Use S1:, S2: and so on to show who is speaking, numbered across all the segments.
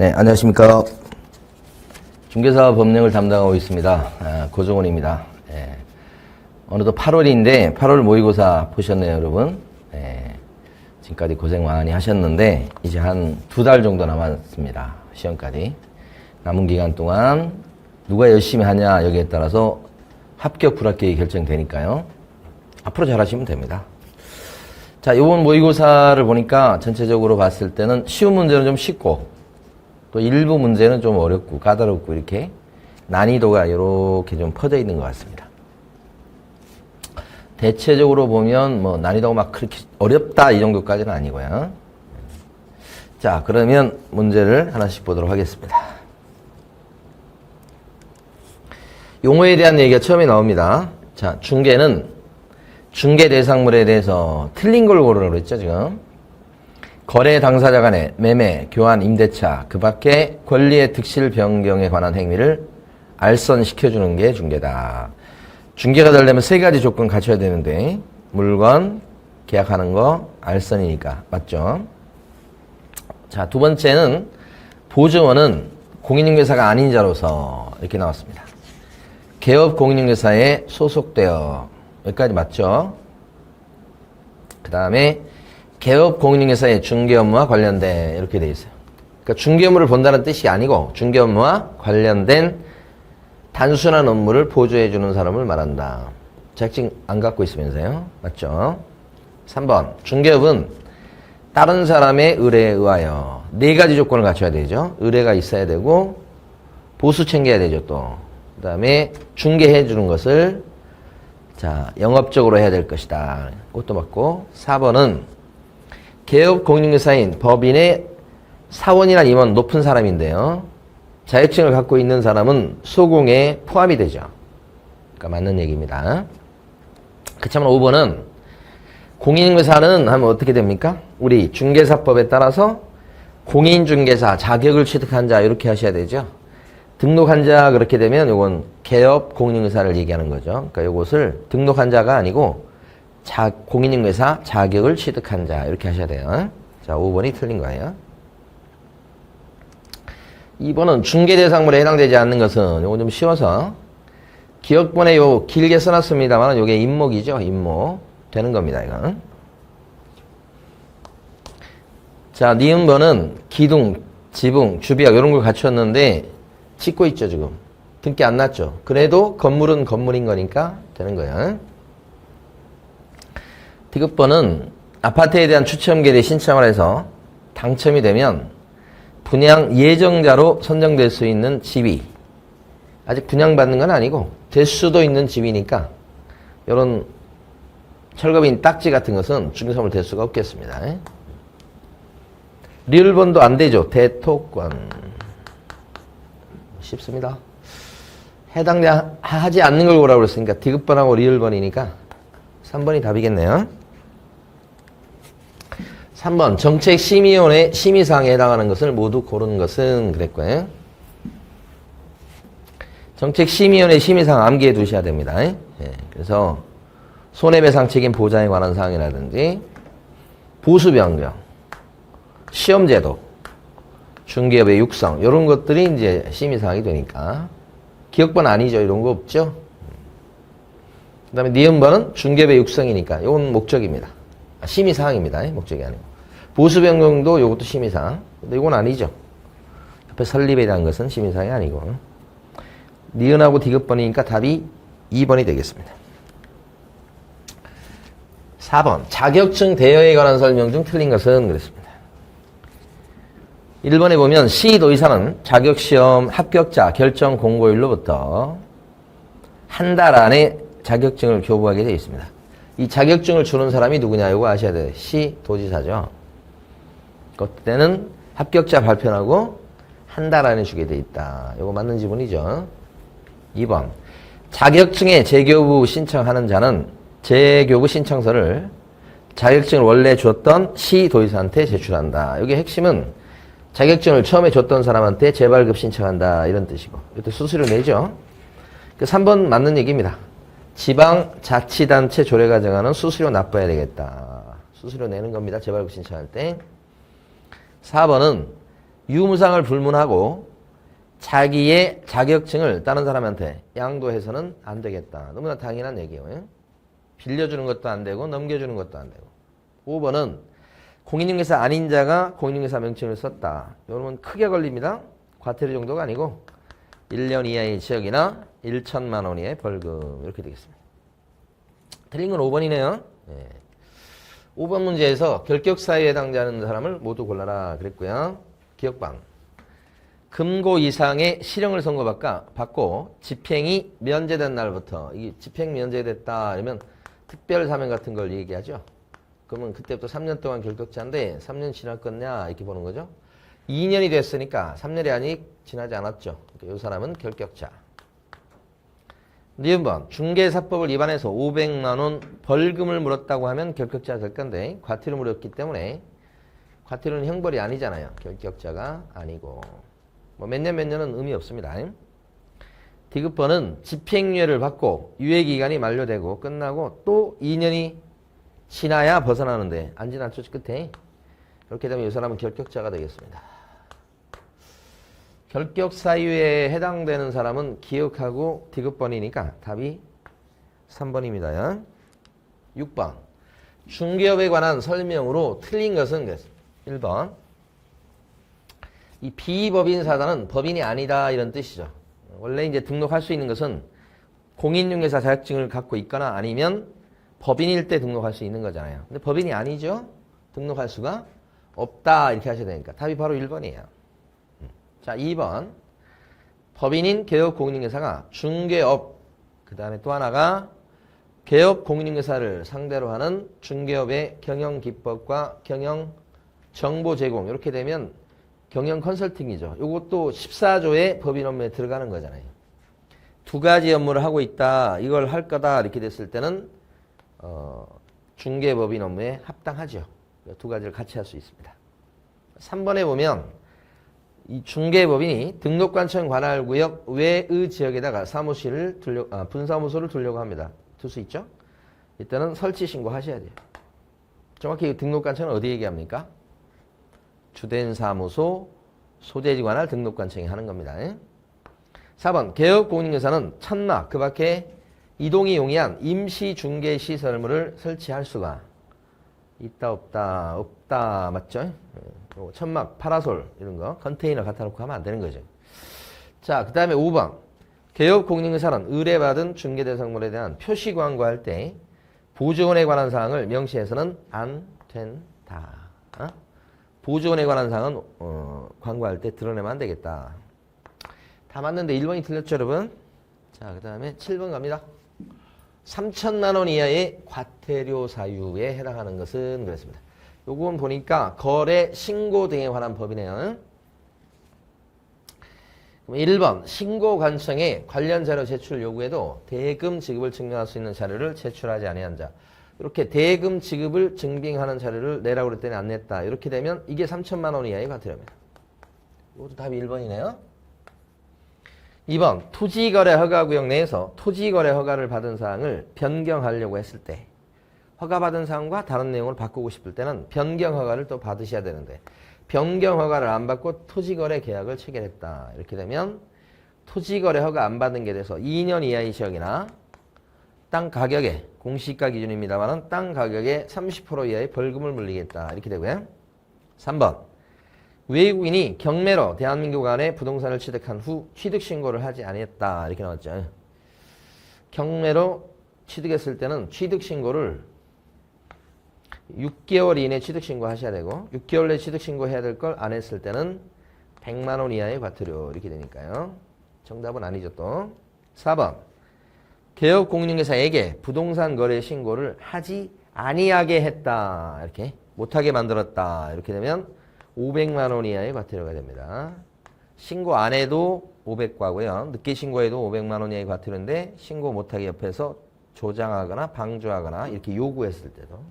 S1: 네, 안녕하십니까. 중개사 법령을 담당하고 있습니다. 고종원입니다. 어느덧 8월인데 8월 모의고사 보셨네요, 여러분. 지금까지 고생 많이 하셨는데 이제 한 2달 정도 남았습니다. 시험까지. 남은 기간 동안 누가 열심히 하냐 여기에 따라서 합격, 불합격이 결정되니까요. 앞으로 잘하시면 됩니다. 자, 이번 모의고사를 보니까 전체적으로 봤을 때는 쉬운 문제는 좀 쉽고 또 일부 문제는 좀 어렵고 까다롭고 이렇게 난이도가 이렇게 좀 퍼져 있는 것 같습니다. 대체적으로 보면 뭐 난이도가 막 그렇게 어렵다 이 정도까지는 아니고요. 자, 그러면 문제를 하나씩 보도록 하겠습니다. 용어에 대한 얘기가 처음에 나옵니다. 자, 중개는 중개 대상물에 대해서 틀린 걸 고르라고 했죠, 지금. 거래 당사자 간의 매매, 교환, 임대차, 그 밖에 권리의 득실 변경에 관한 행위를 알선시켜주는 게 중개다. 중개가 되려면 3가지 조건 갖춰야 되는데, 물건, 계약하는 거, 알선이니까. 맞죠? 자, 두 번째는 보증원은 공인중개사가 아닌 자로서 이렇게 나왔습니다. 개업 공인중개사에 소속되어. 여기까지 맞죠? 그 다음에 개업 공인중개사의 중개 업무와 관련된 이렇게 돼 있어요. 그러니까 중개 업무를 본다는 뜻이 아니고 중개 업무와 관련된 단순한 업무를 보조해 주는 사람을 말한다. 자격증 안 갖고 있으면서요. 맞죠? 3번 중개업은 다른 사람의 의뢰에 의하여 4가지 조건을 갖춰야 되죠. 의뢰가 있어야 되고 보수 챙겨야 되죠. 또 그 다음에 중개해 주는 것을 자, 영업적으로 해야 될 것이다. 그것도 맞고 4번은 개업 공인중개사인 법인의 사원이나 임원 높은 사람인데요. 자격증을 갖고 있는 사람은 소공에 포함이 되죠. 그러니까 맞는 얘기입니다. 그렇지만 5번은 공인중개사는 하면 어떻게 됩니까? 우리 중개사법에 따라서 공인중개사 자격을 취득한 자 이렇게 하셔야 되죠. 등록한 자 그렇게 되면 이건 개업 공인중개사를 얘기하는 거죠. 그러니까 이것을 등록한 자가 아니고 공인중개사 자격을 취득한 자 이렇게 하셔야 돼요. 자, 5번이 틀린 거예요. 2번은 중개대상물에 해당되지 않는 것은 이거 좀 쉬워서 기억본에 요 길게 써놨습니다만 이게 임목이죠. 임목 되는 겁니다. 이건. 자, 니은번은 기둥, 지붕, 주비약 이런 걸 갖췄는데 짓고 있죠, 지금. 등기 안 났죠. 그래도 건물은 건물인 거니까 되는 거예요. 디귿번은 아파트에 대한 추첨계획 신청을 해서 당첨이 되면 분양 예정자로 선정될 수 있는 집이 아직 분양받는 건 아니고 될 수도 있는 집이니까 이런 철거빈 딱지 같은 것은 중개사물 될 수가 없겠습니다. 리을번도 안 되죠. 대토권. 쉽습니다. 해당하지 않는 걸 보라고 그랬으니까 디귿번하고 리을번이니까 3번이 답이겠네요. 3번 정책심의위원회 심의사항에 해당하는 것을 모두 고른 것은 그랬고요. 정책심의위원회 심의사항 암기해 두셔야 됩니다. 그래서 손해배상 책임 보장에 관한 사항이라든지 보수변경, 시험제도, 중개업의 육성 이런 것들이 이제 심의사항이 되니까 기억번 아니죠. 이런 거 없죠. 그 다음에 니은번은 중개업의 육성이니까 이건 목적입니다. 심의사항입니다. 목적이 아니고 보수변경도 이것도 심의사항. 근데 이건 아니죠. 옆에 설립에 대한 것은 심의사항이 아니고 니은하고 디귿번이니까 답이 2번이 되겠습니다. 4번 자격증 대여에 관한 설명 중 틀린 것은 그랬습니다. 1번에 보면 시도의사는 자격시험 합격자 결정 공고일로부터 한 달 안에 자격증을 교부하게 되어 있습니다. 이 자격증을 주는 사람이 누구냐 이거 아셔야 돼요. 시도지사죠. 그때는 합격자 발표하고 한 달 안에 주게 되어 있다. 이거 맞는 지문이죠. 2번 자격증에 재교부 신청하는 자는 재교부 신청서를 자격증을 원래 줬던 시도지사한테 제출한다. 여기 핵심은 자격증을 처음에 줬던 사람한테 재발급 신청한다 이런 뜻이고 이것도 수수료 내죠. 3번 맞는 얘기입니다. 지방자치단체 조례가 정하는 수수료 납부해야 되겠다. 수수료 내는 겁니다. 재발급 신청할 때. 4번은 유무상을 불문하고 자기의 자격증을 다른 사람한테 양도해서는 안 되겠다. 너무나 당연한 얘기예요. 예? 빌려주는 것도 안 되고 넘겨주는 것도 안 되고. 5번은 공인중개사 아닌 자가 공인중개사 명칭을 썼다. 이러면 크게 걸립니다. 과태료 정도가 아니고 1년 이하의 징역이나 1천만 원 이하의 벌금 이렇게 되겠습니다. 틀린 건 5번이네요. 예. 5번 문제에서 결격사유에 해당되는 사람을 모두 골라라 그랬고요. 기억방. 금고 이상의 실형을 선고받고 집행이 면제된 날부터 이게 집행 면제됐다 이러면 특별사면 같은 걸 얘기하죠. 그러면 그때부터 3년 동안 결격자인데 3년 지났겠냐 이렇게 보는 거죠. 2년이 됐으니까 3년이 아직 지나지 않았죠. 그러니까 이 사람은 결격자. 니은번 중개사법을 위반해서 500만 원 벌금을 물었다고 하면 결격자가 될 건데 과태료 물었기 때문에 과태료는 형벌이 아니잖아요. 결격자가 아니고 뭐 몇 년은 의미 없습니다. 디귿번은 집행유예를 받고 유예기간이 만료되고 끝나고 또 2년이 지나야 벗어나는데 안 지났죠 끝에. 그렇게 되면 이 사람은 결격자가 되겠습니다. 결격 사유에 해당되는 사람은 기억하고 디귿번이니까 답이 3번입니다. 6번 중개업에 관한 설명으로 틀린 것은 1번 이 비법인 사단은 법인이 아니다 이런 뜻이죠. 원래 이제 등록할 수 있는 것은 공인중개사 자격증을 갖고 있거나 아니면 법인일 때 등록할 수 있는 거잖아요. 근데 법인이 아니죠. 등록할 수가 없다 이렇게 하셔야 되니까 답이 바로 1번이에요. 자, 2번 법인인 개업 공인중개사가 중개업 그 다음에 또 하나가 개업 공인중개사를 상대로 하는 중개업의 경영기법과 경영정보 제공 이렇게 되면 경영 컨설팅이죠. 이것도 14조의 법인 업무에 들어가는 거잖아요. 두 가지 업무를 하고 있다. 이걸 할 거다. 이렇게 됐을 때는 중개법인 업무에 합당하죠. 두 가지를 같이 할 수 있습니다. 3번에 보면 이 중개법인이 등록관청 관할구역 외의 지역에다가 사무실을 분사무소를 두려고 합니다. 둘 수 있죠? 이때는 설치 신고하셔야 돼요. 정확히 등록관청은 어디 얘기합니까? 주된 사무소, 소재지 관할 등록관청이 하는 겁니다. 4번 개업공인중개사는 천막 그 밖에 이동이 용이한 임시중개시설물을 설치할 수가 있다 없다 없다 맞죠? 천막, 파라솔 이런 거 컨테이너 갖다 놓고 하면 안 되는 거죠. 자, 그 다음에 5번 개업공인중개사는 의뢰받은 중개대상물에 대한 표시 광고할 때 보조원에 관한 사항을 명시해서는 안 된다. 보조원에 관한 사항은 광고할 때 드러내면 안 되겠다. 다 맞는데 1번이 틀렸죠 여러분? 자, 그 다음에 7번 갑니다. 3천만 원 이하의 과태료 사유에 해당하는 것은 그랬습니다. 요건 보니까 거래 신고 등에 관한 법이네요. 그럼 1번 신고관청에 관련 자료 제출 요구에도 대금 지급을 증명할 수 있는 자료를 제출하지 아니한 자. 이렇게 대금 지급을 증빙하는 자료를 내라고 그랬더니 안 냈다. 이렇게 되면 이게 3천만 원 이하의 과태료입니다. 이것도 답이 1번이네요. 2번 토지거래 허가구역 내에서 토지거래 허가를 받은 사항을 변경하려고 했을 때 허가받은 사항과 다른 내용을 바꾸고 싶을 때는 변경 허가를 또 받으셔야 되는데 변경 허가를 안 받고 토지거래 계약을 체결했다. 이렇게 되면 토지거래 허가 안 받은 게 돼서 2년 이하의 징역이나 땅 가격에 공시가 기준입니다만 땅 가격의 30% 이하의 벌금을 물리겠다. 이렇게 되고요. 3번 외국인이 경매로 대한민국 안에 부동산을 취득한 후 취득신고를 하지 않았다. 이렇게 나왔죠. 경매로 취득했을 때는 취득신고를 6개월 이내에 취득신고 하셔야 되고 6개월 내에 취득신고 해야 될 걸 안 했을 때는 100만 원 이하의 과태료 이렇게 되니까요. 정답은 아니죠 또. 4번 개업공인중개사에게 부동산 거래 신고를 하지 아니하게 했다. 이렇게 못하게 만들었다. 이렇게 되면 500만 원 이하의 과태료가 됩니다. 신고 안 해도 500과고요. 늦게 신고해도 500만 원 이하의 과태료인데 신고 못하게 옆에서 조장하거나 방조하거나 이렇게 요구했을 때도.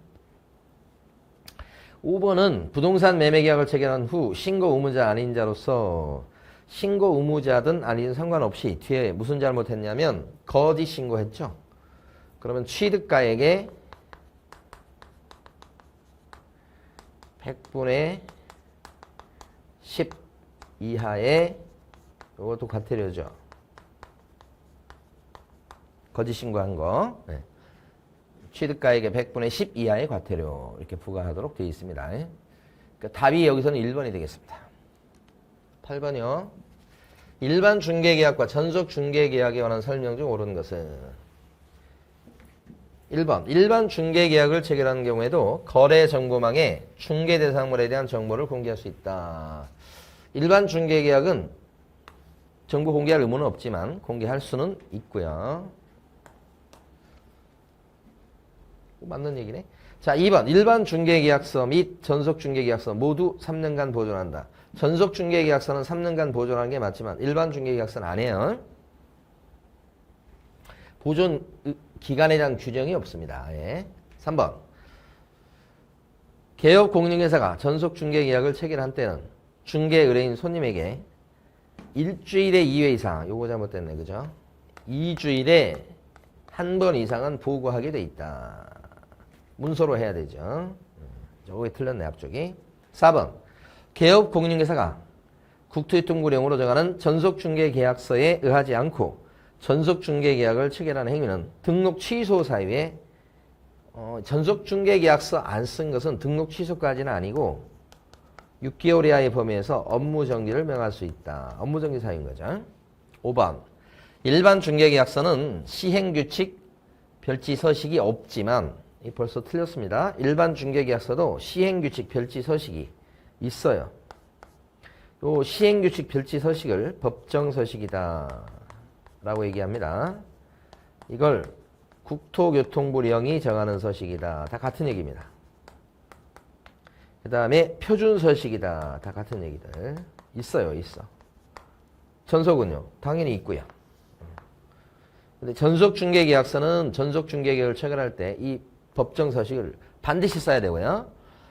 S1: 5번은 부동산 매매 계약을 체결한 후 신고 의무자 아닌 자로서 신고 의무자든 아니든 상관없이 뒤에 무슨 잘못했냐면 거짓 신고했죠. 그러면 취득가액의 100분의 10 이하의 이것도 과태료죠. 거짓 신고한 거. 네. 취득가액의 100분의 10 이하의 과태료 이렇게 부과하도록 되어 있습니다. 그러니까 답이 여기서는 1번이 되겠습니다. 8번이요. 일반 중개계약과 전속 중개계약에 관한 설명 중 옳은 것은 1번. 일반 중개계약을 체결하는 경우에도 거래 정보망에 중개 대상물에 대한 정보를 공개할 수 있다. 일반 중개계약은 정보 공개할 의무는 없지만 공개할 수는 있고요. 맞는 얘기네. 자, 2번. 일반 중개계약서 및 전속 중개계약서 모두 3년간 보존한다. 전속 중개계약서는 3년간 보존하는 게 맞지만 일반 중개계약서는 아니에요. 보존 기간에 대한 규정이 없습니다. 예. 3번. 개업 공인중개사가 전속 중개계약을 체결한 때는 중개 의뢰인 손님에게 일주일에 2회 이상, 요거 잘못됐네, 그죠? 2주일에 한 번 이상은 보고하게 돼 있다. 문서로 해야 되죠. 저거에 틀렸네, 앞쪽이. 4번. 개업 공인중개사가 국토유통부령으로 정하는 전속중개계약서에 의하지 않고 전속중개계약을 체결하는 행위는 등록 취소 사유에 전속중개계약서 안 쓴 것은 등록 취소까지는 아니고 6개월 이하의 범위에서 업무정지를 명할 수 있다. 업무정지 사유인 거죠. 5번. 일반 중개계약서는 시행규칙 별지 서식이 없지만 벌써 틀렸습니다. 일반 중개계약서도 시행규칙 별지 서식이 있어요. 요 시행규칙 별지 서식을 법정서식이다 라고 얘기합니다. 이걸 국토교통부령이 정하는 서식이다. 다 같은 얘기입니다. 그 다음에 표준서식이다. 다 같은 얘기들. 있어요. 있어. 전속은요? 당연히 있고요. 근데 전속중개계약서는 전속중개계약을 체결할 때 이 법정서식을 반드시 써야 되고요.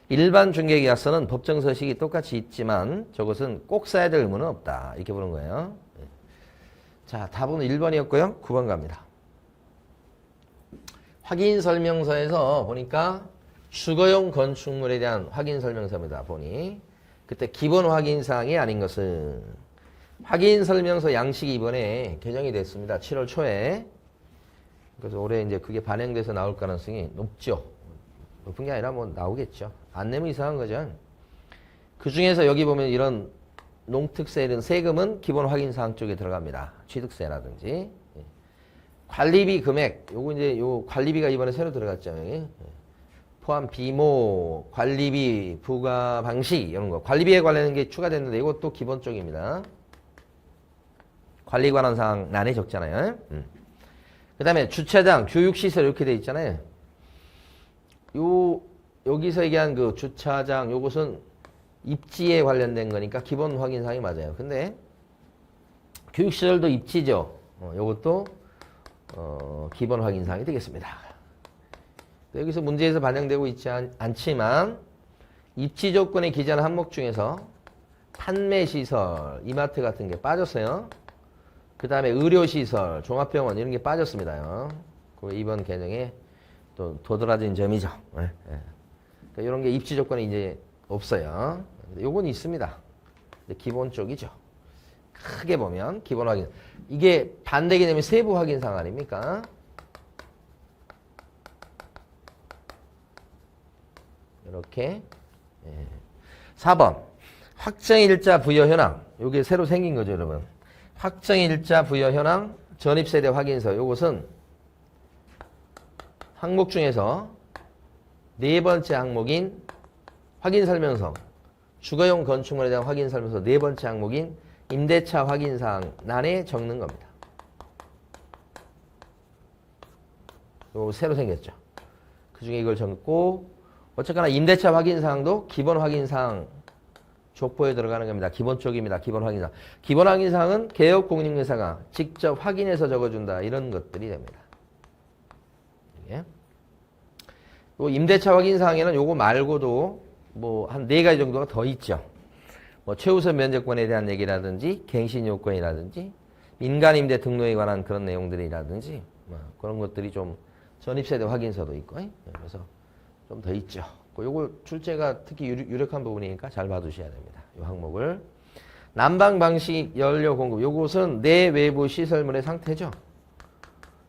S1: 일반 중개계약서는 법정서식이 똑같이 있지만 저것은 꼭 써야 될 의무는 없다. 이렇게 보는 거예요. 자, 답은 1번이었고요. 9번 갑니다. 확인설명서에서 보니까 주거용 건축물에 대한 확인설명서입니다. 보니 그때 기본 확인사항이 아닌 것은 확인설명서 양식이 이번에 개정이 됐습니다. 7월 초에. 그래서 올해 이제 그게 반영돼서 나올 가능성이 높죠. 높은 게 아니라 뭐 나오겠죠. 안 내면 이상한 거죠. 그 중에서 여기 보면 이런 농특세 이런 세금은 기본 확인사항 쪽에 들어갑니다. 취득세라든지. 관리비 금액, 요거 이제 요 관리비가 이번에 새로 들어갔죠. 여기. 포함 비모, 관리비, 부과 방식 이런 거. 관리비에 관련된 게 추가됐는데 이것도 기본 쪽입니다. 관리 관한 사항 난해 적잖아요. 그 다음에 주차장, 교육시설 이렇게 돼 있잖아요. 여기서 얘기한 그 주차장 요것은 입지에 관련된 거니까 기본 확인사항이 맞아요. 근데 교육시설도 입지죠. 요것도 기본 확인사항이 되겠습니다. 여기서 문제에서 반영되고 있지 않지만 입지 조건에 기재하는 항목 중에서 판매시설, 이마트 같은 게 빠졌어요. 그 다음에 의료시설, 종합병원 이런 게 빠졌습니다. 그 이번 개정에 또 도드라진 점이죠. 그러니까 이런 게 입지 조건이 이제 없어요. 요건 있습니다. 기본 쪽이죠. 크게 보면 기본 확인. 이게 반대 개념이 세부 확인사항 아닙니까? 이렇게. 4번. 확정일자 부여 현황. 요게 새로 생긴 거죠, 여러분. 확정일자 부여 현황 전입세대 확인서. 요것은 항목 중에서 네 번째 항목인 확인설명서. 주거용 건축물에 대한 확인설명서 네 번째 항목인 임대차 확인사항 난에 적는 겁니다. 요 새로 생겼죠. 그 중에 이걸 적고 어쨌거나 임대차 확인사항도 기본 확인사항 족보에 들어가는 겁니다. 기본 쪽입니다. 기본 확인사항. 기본 확인사항은 개업공인중개사가 직접 확인해서 적어준다. 이런 것들이 됩니다. 예. 요 임대차 확인사항에는 요거 말고도 뭐 한 4가지 정도가 더 있죠. 뭐 최우선 면적권에 대한 얘기라든지 갱신요건이라든지 민간임대 등록에 관한 그런 내용들이라든지 뭐 그런 것들이 좀 전입세대 확인서도 있고 그래서 좀 더 있죠. 요거 출제가 특히 유력한 부분이니까 잘 봐두셔야 됩니다. 이 항목을. 난방 방식 연료 공급. 요것은 내외부 시설물의 상태죠.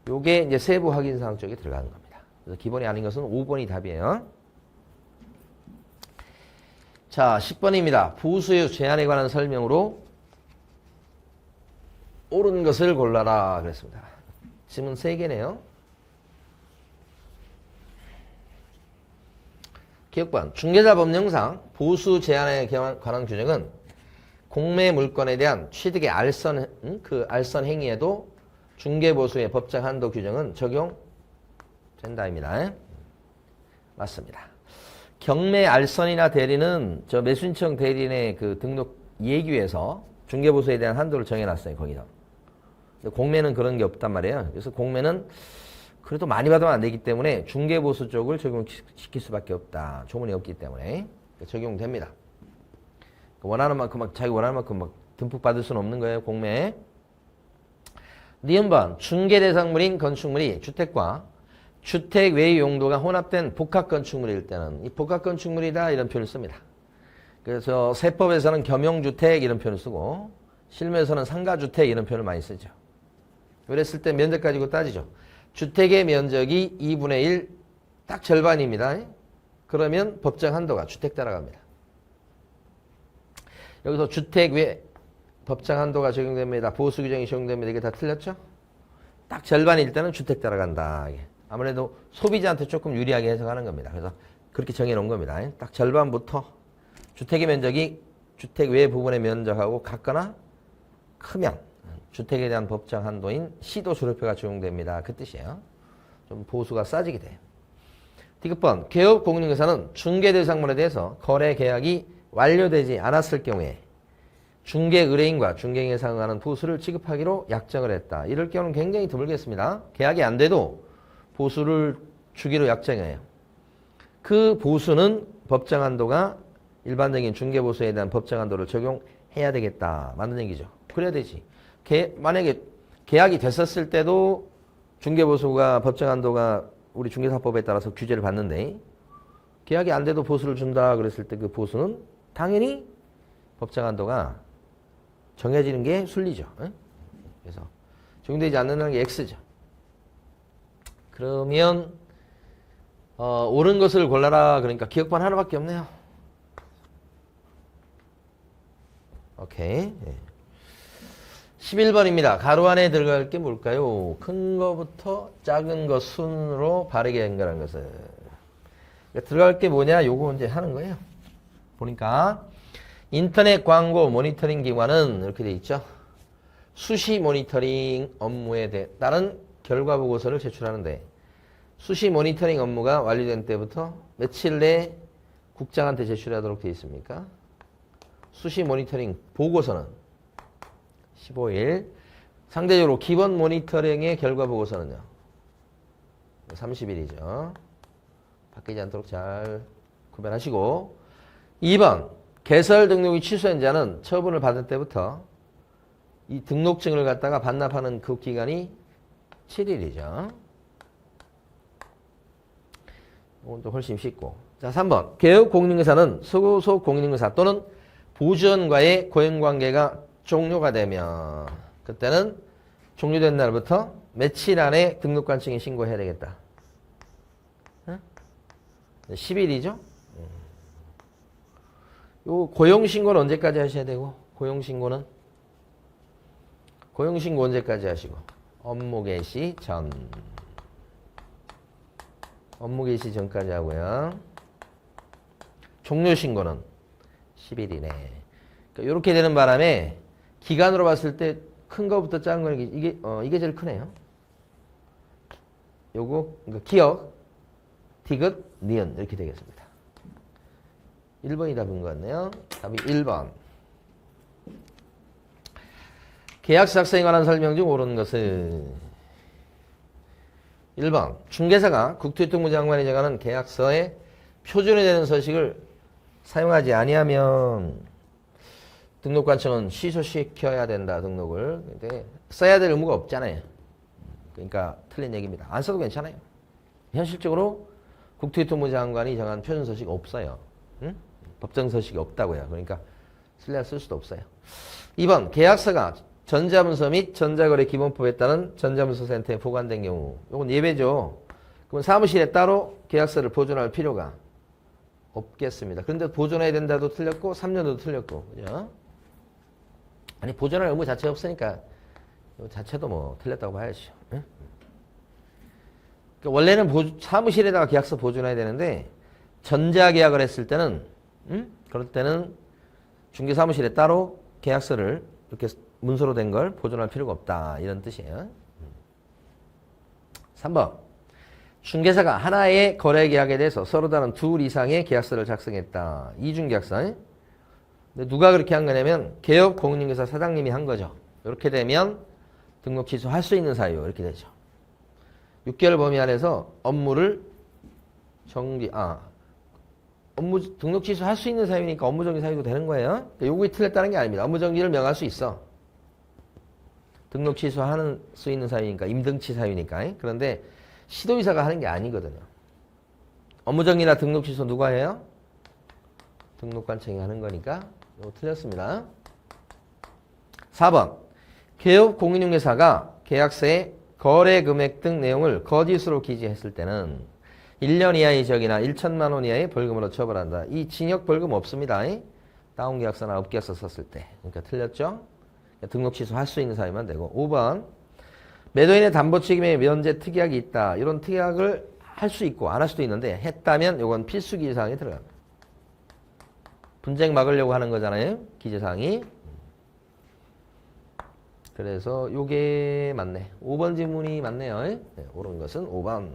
S1: 요게 이제 세부 확인 사항 쪽에 들어가는 겁니다. 그래서 기본이 아닌 것은 5번이 답이에요. 자, 10번입니다. 부수의 제한에 관한 설명으로 옳은 것을 골라라 그랬습니다. 질문 3개네요. 기억반. 중개자 법령상 보수 제한에 관한 규정은 공매 물건에 대한 취득의 알선 행위에도 중개보수의 법적 한도 규정은 적용된다입니다. 맞습니다. 경매 알선이나 대리는 저 매수신청 대리인의 그 등록 예규에서 중개보수에 대한 한도를 정해놨어요. 거기서. 공매는 그런 게 없단 말이에요. 그래서 공매는 그래도 많이 받으면 안 되기 때문에 중개보수 쪽을 적용시킬 수밖에 없다. 조문이 없기 때문에 적용됩니다. 원하는 만큼 자기 원하는 만큼 듬뿍 받을 수는 없는 거예요. 공매. 니은번 중개 대상물인 건축물이 주택과 주택 외의 용도가 혼합된 복합 건축물일 때는 이 복합 건축물이다 이런 표현을 씁니다. 그래서 세법에서는 겸용주택 이런 표현을 쓰고 실무에서는 상가주택 이런 표현을 많이 쓰죠. 그랬을 때 면적 가지고 따지죠. 주택의 면적이 2분의 1, 딱 절반입니다. 그러면 법정 한도가 주택 따라갑니다. 여기서 주택 외 법정 한도가 적용됩니다. 보수 규정이 적용됩니다. 이게 다 틀렸죠? 딱 절반일 때는 주택 따라간다. 아무래도 소비자한테 조금 유리하게 해석하는 겁니다. 그래서 그렇게 정해놓은 겁니다. 딱 절반부터 주택의 면적이 주택 외 부분의 면적하고 같거나 크면 주택에 대한 법정 한도인 시도 조례표가 적용됩니다. 그 뜻이에요. 좀 보수가 싸지게 돼요. 디귿번 개업 공인중개사는 중개 대상물에 대해서 거래 계약이 완료되지 않았을 경우에 중개 의뢰인과 중개인에 상응하는 보수를 지급하기로 약정을 했다. 이럴 경우는 굉장히 드물겠습니다. 계약이 안 돼도 보수를 주기로 약정해요. 그 보수는 법정 한도가 일반적인 중개 보수에 대한 법정 한도를 적용해야 되겠다. 맞는 얘기죠. 그래야 되지. 만약에 계약이 됐었을 때도 중개 보수가 법정 한도가 우리 중개사법에 따라서 규제를 받는데 계약이 안 돼도 보수를 준다 그랬을 때 그 보수는 당연히 법정 한도가 정해지는 게 순리죠. 그래서 적용되지 않는다는 게 X죠. 그러면 옳은 것을 골라라 그러니까 기억반 하나밖에 없네요. 오케이. 11번입니다. 가로 안에 들어갈 게 뭘까요? 큰 거부터 작은 거 순으로 바르게 연결한 것을. 그러니까 들어갈 게 뭐냐? 요거 이제 하는 거예요. 보니까 인터넷 광고 모니터링 기관은 이렇게 돼 있죠. 수시 모니터링 업무에 따른 결과 보고서를 제출하는데 수시 모니터링 업무가 완료된 때부터 며칠 내에 국장한테 제출하도록 되어 있습니까? 수시 모니터링 보고서는 15일. 상대적으로 기본 모니터링의 결과 보고서는요. 30일이죠. 바뀌지 않도록 잘 구별하시고 2번 개설 등록이 취소한 자는 처분을 받을 때부터 이 등록증을 갖다가 반납하는 그 기간이 7일이죠. 이건 훨씬 쉽고. 자, 3번 개업 공인중개사는 소속 공인중개사 또는 보주원과의 고용관계가 종료가 되면 그때는 종료된 날부터 며칠 안에 등록관청에 신고해야 되겠다. 10일이죠. 요 고용신고는 언제까지 하셔야 되고 고용신고는 고용신고 언제까지 하시고 업무 개시 전 업무 개시 전까지 하고요. 종료신고는 10일이네. 그러니까 이렇게 되는 바람에 기간으로 봤을 때 큰 거부터 작은 거는 이게 제일 크네요. 요거 그러니까 기억, 디귿, 니은 이렇게 되겠습니다. 1번이 답인 것 같네요. 답이 1번. 계약서 작성에 관한 설명 중 옳은 것은 1번 중개사가 국토교통부 장관이 정하는 계약서에 표준이 되는 서식을 사용하지 아니하면 등록관청은 취소시켜야 된다. 등록을. 근데 써야 될 의무가 없잖아요. 그러니까 틀린 얘기입니다. 안 써도 괜찮아요. 현실적으로 국토교통부 장관이 정한 표준 서식 없어요. 응? 법정 서식이 없다고요. 그러니까 신뢰할 쓸 수도 없어요. 2번 계약서가 전자문서 및 전자거래 기본법에 따른 전자문서센터에 보관된 경우 이건 예외죠. 그럼 사무실에 따로 계약서를 보존할 필요가 없겠습니다. 그런데 보존해야 된다도 틀렸고 3년도 틀렸고 그죠? 아니 보존할 의무 자체가 없으니까 이 자체도 뭐 틀렸다고 봐야죠. 응? 그러니까 원래는 사무실에다가 계약서 보존해야 되는데 전자계약을 했을 때는 그럴 때는 중개사무실에 따로 계약서를 이렇게 문서로 된 걸 보존할 필요가 없다 이런 뜻이에요. 3번 중개사가 하나의 거래계약에 대해서 서로 다른 둘 이상의 계약서를 작성했다. 이중계약서. 근데 누가 그렇게 한 거냐면 개업 공인중개사 사장님이 한 거죠. 이렇게 되면 등록 취소할 수 있는 사유 이렇게 되죠. 6개월 범위 안에서 업무를 업무 등록 취소할 수 있는 사유니까 업무정지 사유도 되는 거예요. 그러니까 요구이 틀렸다는 게 아닙니다. 업무정지를 명할 수 있어. 등록 취소하는 수 있는 사유니까 임등치 사유니까. 그런데 시도이사가 하는 게 아니거든요. 업무정지나 등록 취소 누가 해요? 등록관청이 하는 거니까 이거 틀렸습니다. 4번 개업 공인중개사가 계약서에 거래 금액 등 내용을 거짓으로 기재했을 때는 1년 이하의 징역이나 1천만 원 이하의 벌금으로 처벌한다. 이 징역 벌금 없습니다. 다운계약서나 업계약서 썼을 때. 그러니까 틀렸죠? 등록 취소할 수 있는 사유만 되고. 5번 매도인의 담보 책임에 면제 특약이 있다. 이런 특약을 할 수 있고 안 할 수도 있는데 했다면 이건 필수 기재사항에 들어갑니다. 분쟁 막으려고 하는 거잖아요. 기재사항이. 그래서 요게 맞네. 5번 질문이 맞네요. 네, 옳은 것은 5번.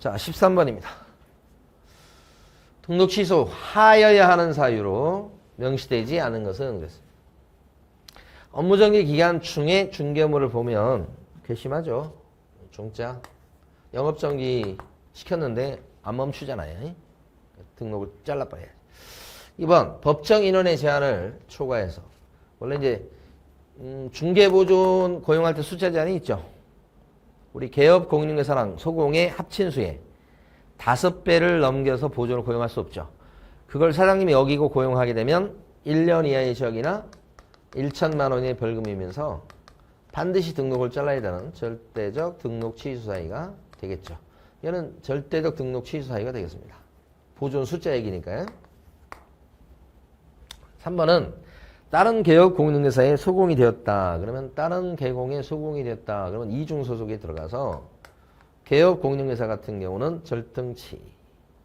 S1: 자, 13번입니다. 등록 취소하여야 하는 사유로 명시되지 않은 것은 그랬습니다. 업무정지 기간 중에 중개업무를 보면 괘씸하죠. 중짜. 영업정지 시켰는데 안 멈추잖아요. 등록을 잘라버려야지. 2번 법정 인원의 제한을 초과해서. 원래 이제 중개보존 고용할 때 숫자 제한이 있죠. 우리 개업 공인중개사랑 소공의 합친 수에 5배를 넘겨서 보존을 고용할 수 없죠. 그걸 사장님이 어기고 고용하게 되면 1년 이하의 징역이나 1천만 원의 벌금이면서 반드시 등록을 잘라야 되는 절대적 등록 취소 사유가 되겠죠. 얘는 절대적 등록 취소 사유가 되겠습니다. 보존 숫자 얘기니까요. 3번은 다른 개업 공인중개사에 소공이 되었다. 그러면 다른 개공에 소공이 되었다. 그러면 이중소속에 들어가서 개업 공인중개사 같은 경우는 절등치.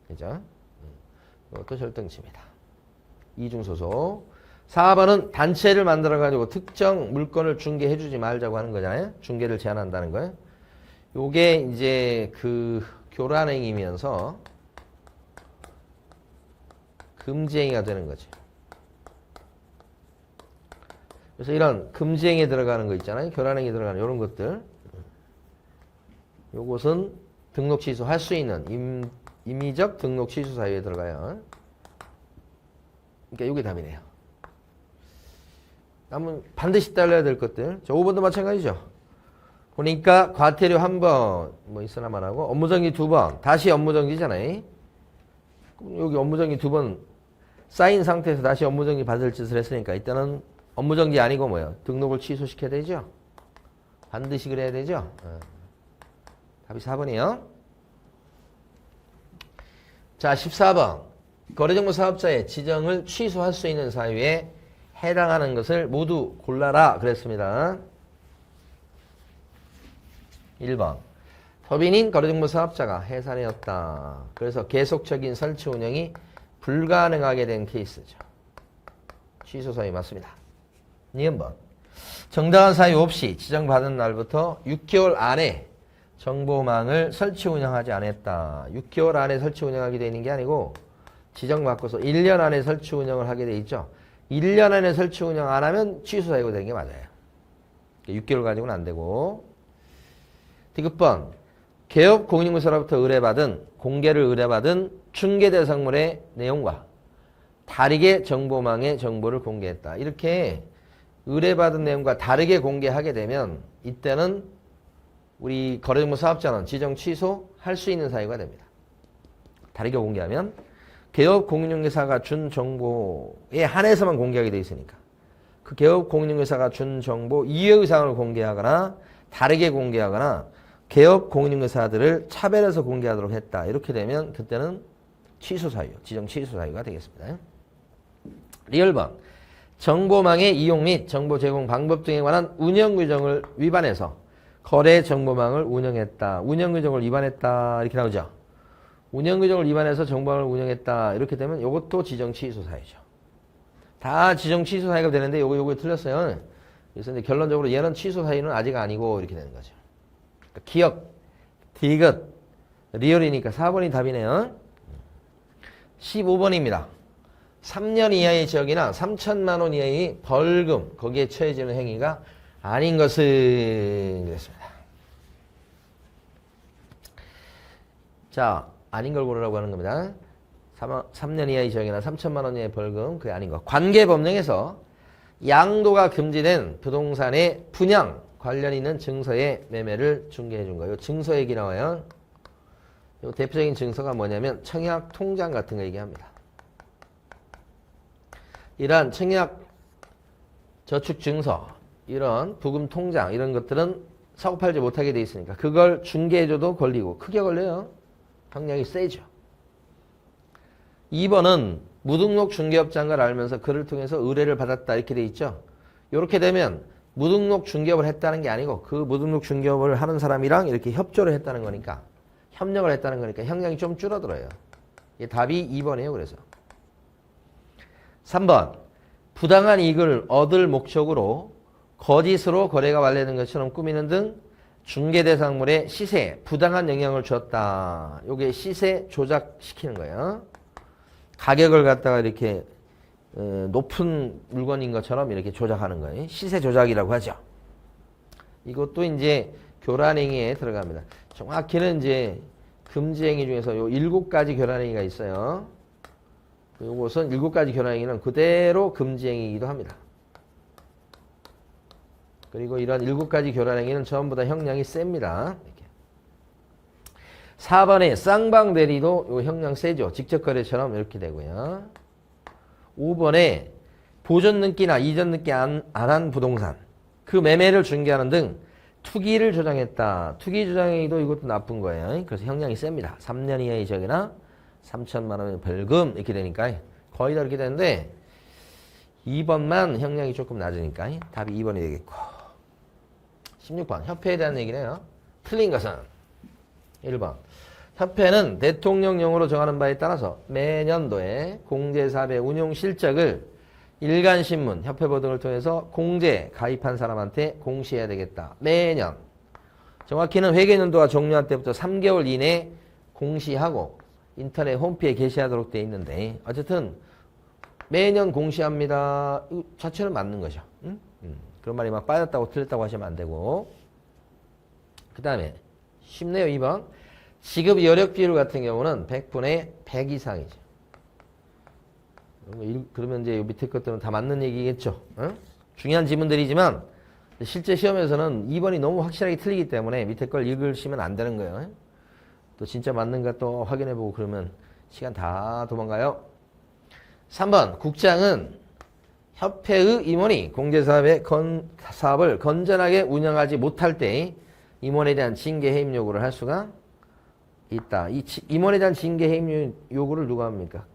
S1: 그죠? 이것도 절등치입니다. 이중소속. 4번은 단체를 만들어가지고 특정 물건을 중개해주지 말자고 하는 거잖아요. 중개를 제한한다는 거예요. 요게 이제 그 교란행위면서 금지행위가 되는 거죠. 그래서 이런 금지행위에 들어가는 거 있잖아요. 교란행위에 들어가는 이런 것들. 요것은 등록 취소할 수 있는 임의적 등록 취소 사유에 들어가요. 그러니까 이게 답이네요. 남은 반드시 따라야 될 것들. 저 5번도 마찬가지죠. 보니까 과태료 1번 뭐 있으나만 하고 업무정지 2번 다시 업무정지잖아요. 여기 업무정지 2번 쌓인 상태에서 다시 업무정지 받을 짓을 했으니까 이때는 업무정지 아니고 뭐예요? 등록을 취소시켜야 되죠. 반드시 그래야 되죠. 답이 4번이에요. 자, 14번. 거래정보 사업자의 지정을 취소할 수 있는 사유에 해당하는 것을 모두 골라라 그랬습니다. 1번. 법인인 거래정보 사업자가 해산이었다. 그래서 계속적인 설치 운영이 불가능하게 된 케이스죠. 취소 사유 맞습니다. 2번. 정당한 사유 없이 지정받은 날부터 6개월 안에 정보망을 설치 운영하지 않았다. 6개월 안에 설치 운영하게 되는 게 아니고 지정받고서 1년 안에 설치 운영을 하게 돼 있죠. 1년 안에 설치 운영 안 하면 취소 사유가 되는 게 맞아요. 6개월 가지고는 안 되고. 디귿번. 개업 공인중개사로부터 공개를 의뢰받은 중개 대상물의 내용과 다르게 정보망의 정보를 공개했다. 이렇게 의뢰받은 내용과 다르게 공개하게 되면 이때는 우리 거래정보 사업자는 지정 취소할 수 있는 사유가 됩니다. 다르게 공개하면 개업공인중개사가 준 정보에 한해서만 공개하게 돼 있으니까 그 개업공인중개사가 준 정보 이외의 사항을 공개하거나 다르게 공개하거나 개업공인중개사들을 차별해서 공개하도록 했다. 이렇게 되면 그때는 취소사유, 지정 취소사유가 되겠습니다. 리얼번 정보망의 이용 및 정보 제공 방법 등에 관한 운영규정을 위반해서 거래 정보망을 운영했다. 운영규정을 위반했다. 이렇게 나오죠. 운영규정을 위반해서 정보망을 운영했다. 이렇게 되면 이것도 지정 취소사유죠. 다 지정 취소사유가 되는데 요거 틀렸어요. 그래서 이제 결론적으로 얘는 취소사유는 아직 아니고 이렇게 되는 거죠. 그러니까 기억, 디귿, 리얼이니까 4번이 답이네요. 15번입니다. 3년 이하의 지역이나 3천만 원 이하의 벌금 거기에 처해지는 행위가 아닌 것은 그랬습니다. 자, 아닌 걸 고르라고 하는 겁니다. 3년 이하의 지역이나 3천만 원 이하의 벌금 그게 아닌 것. 관계법령에서 양도가 금지된 부동산의 분양 관련 있는 증서의 매매를 중개해 준 거예요. 증서 얘기 나와요. 요 대표적인 증서가 뭐냐면 청약 통장 같은 거 얘기합니다. 이러한 청약 저축 증서, 이런 부금 통장 이런 것들은 사고 팔지 못하게 돼 있으니까 그걸 중개해줘도 걸리고 크게 걸려요. 형량이 세죠. 2번은 무등록 중개업자인 걸 알면서 그를 통해서 의뢰를 받았다 이렇게 돼 있죠. 이렇게 되면 무등록 중개업을 했다는 게 아니고 그 무등록 중개업을 하는 사람이랑 이렇게 협조를 했다는 거니까 협력을 했다는 거니까 형량이 좀 줄어들어요. 이게 답이 2번이에요. 그래서 3번 부당한 이익을 얻을 목적으로 거짓으로 거래가 완료된 것처럼 꾸미는 등 중개대상물의 시세에 부당한 영향을 주었다. 요게 시세 조작시키는 거예요. 가격을 갖다가 이렇게 높은 물건인 것처럼 이렇게 조작하는 거예요. 시세 조작이라고 하죠. 이것도 이제 교란행위에 들어갑니다. 정확히는 이제 금지행위 중에서 요 7가지 교란행위가 있어요. 요것은 7가지 교란행위는 그대로 금지행위이기도 합니다. 그리고 이런 7가지 교란행위는 전부 다 형량이 셉니다. 이렇게. 4번에 쌍방대리도 요 형량 세죠. 직접거래처럼 이렇게 되고요. 5번에 보존 등기나 이전 등기 안 한 부동산 그 매매를 중개하는 등 투기를 조장했다. 투기 조장행위도 이것도 나쁜 거예요. 그래서 형량이 셉니다. 3년 이하의 지역이나 3천만 원의 벌금 이렇게 되니까 거의 다 이렇게 되는데 2번만 형량이 조금 낮으니까 답이 2번이 되겠고 16번 협회에 대한 얘기네요. 틀린 것은 1번 협회는 대통령령으로 정하는 바에 따라서 매년도에 공제사업의 운용 실적을 일간신문, 협회보 등을 통해서 공제 가입한 사람한테 공시해야 되겠다. 매년. 정확히는 회계연도가 종료한 때부터 3개월 이내에 공시하고 인터넷 홈페이지에 게시하도록 되어 있는데 어쨌든 매년 공시합니다. 이 자체는 맞는 거죠. 응? 그런 말이 막 빠졌다고 틀렸다고 하시면 안 되고 그 다음에 쉽네요. 2번 지급 여력 비율 같은 경우는 100분의 100 이상이죠. 그러면 이제 밑에 것들은 다 맞는 얘기겠죠. 어? 중요한 지문들이지만 실제 시험에서는 2번이 너무 확실하게 틀리기 때문에 밑에 걸 읽으시면 안 되는 거예요. 또 진짜 맞는가 또 확인해보고 그러면 시간 다 도망가요. 3번 국장은 협회의 임원이 공제사업의 사업을 건전하게 운영하지 못할 때 임원에 대한 징계 해임 요구를 할 수가 있다. 이 임원에 대한 징계 해임 요구를 누가 합니까?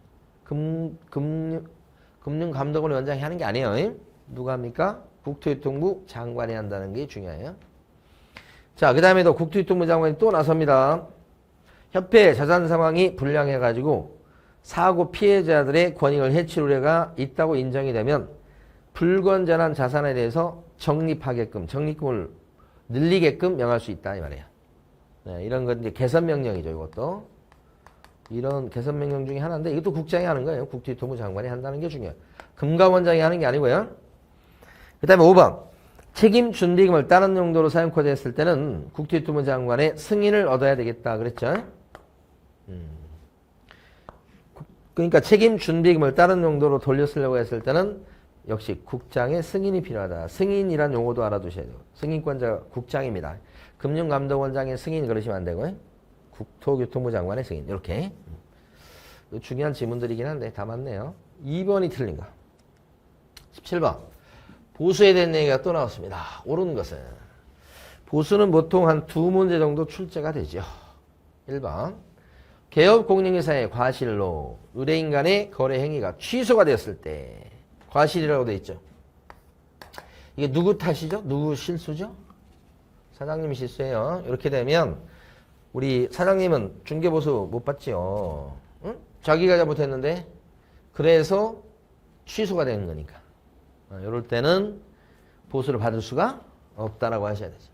S1: 금융감독원 원장이 하는 게 아니에요. 누가 합니까? 국토유통부 장관이 한다는 게 중요해요. 자, 그 다음에도 국토유통부 장관이 또 나섭니다. 협회 자산 상황이 불량해가지고 사고 피해자들의 권익을 해칠 우려가 있다고 인정이 되면 불건전한 자산에 대해서 적립금을 늘리게끔 명할 수 있다 이 말이에요. 네, 이런 건 이제 개선명령이죠. 이것도. 이런 개선명령 중에 하나인데 이것도 국장이 하는 거예요. 국토유통부 장관이 한다는 게 중요해요. 금감원장이 하는 게 아니고요. 그 다음에 5번. 책임 준비금을 다른 용도로 사용코드 했을 때는 국토유통부 장관의 승인을 얻어야 되겠다. 그랬죠? 그러니까 책임 준비금을 다른 용도로 돌려쓰려고 했을 때는 역시 국장의 승인이 필요하다. 승인이란 용어도 알아두셔야 돼요. 승인권자가 국장입니다. 금융감독원장의 승인 그러시면 안 되고요. 국토교통부 장관의 승인 이렇게. 중요한 지문들이긴 한데 다 맞네요. 2번이 틀린 거. 17번. 보수에 대한 얘기가 또 나왔습니다. 옳은 것은 보수는 보통 한 두 문제 정도 출제가 되죠. 1번. 개업 공인중개사의 과실로 의뢰인 간의 거래 행위가 취소가 되었을 때 과실이라고 돼 있죠. 이게 누구 탓이죠? 누구 실수죠? 사장님이 실수예요. 이렇게 되면 우리 사장님은 중개보수 못 받지요. 응? 자기가 잘못했는데 그래서 취소가 되는 거니까. 이럴 때는 보수를 받을 수가 없다라고 하셔야 되죠.